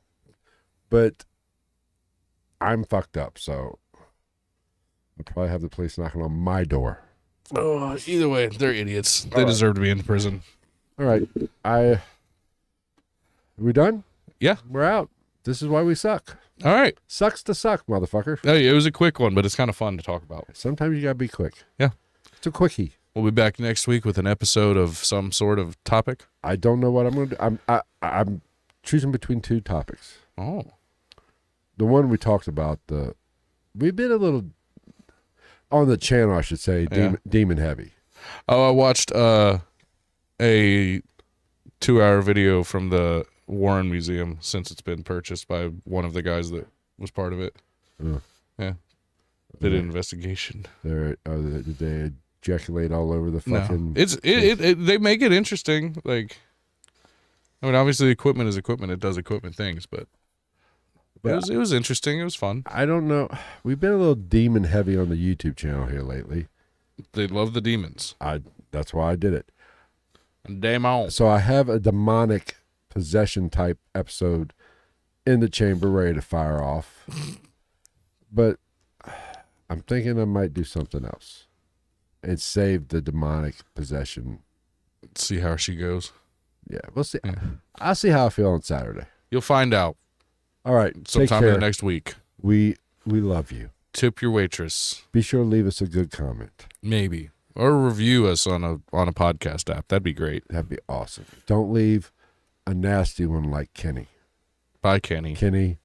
But I'm fucked up, so I'll probably have the police knocking on my door. either way, they're idiots. They right. deserve to be in prison. All right. Are we done? Yeah. We're out. This is why we suck. All right. Sucks to suck, motherfucker. Hey, it was a quick one, but it's kind of fun to talk about. Sometimes you got to be quick. Yeah. It's a quickie. We'll be back next week with an episode of some sort of topic. I don't know what I'm going to do. I'm choosing between two topics. Oh. The one we talked about, we've been a little on the channel, I should say, Yeah. demon heavy. Oh, I watched a 2-hour video from the Warren Museum since it's been purchased by one of the guys that was part of it. Oh. Yeah. Did an investigation. Did they ejaculate all over the fucking... No. They make it interesting. Like, I mean, obviously equipment is equipment. It does equipment things, but But It was interesting. It was fun. I don't know. We've been a little demon heavy on the YouTube channel here lately. They love the demons. That's why I did it. Demon. So I have a demonic possession type episode in the chamber ready to fire off. But I'm thinking I might do something else and save the demonic possession. See how she goes. Yeah, we'll see. Yeah. I'll see how I feel on Saturday. You'll find out All right. sometime take in care. the next week. We love you. Tip your waitress. Be sure to leave us a good comment. Maybe. Or review us on a podcast app. That'd be great. That'd be awesome. Don't leave a nasty one like Kenny. Bye, Kenny. Kenny,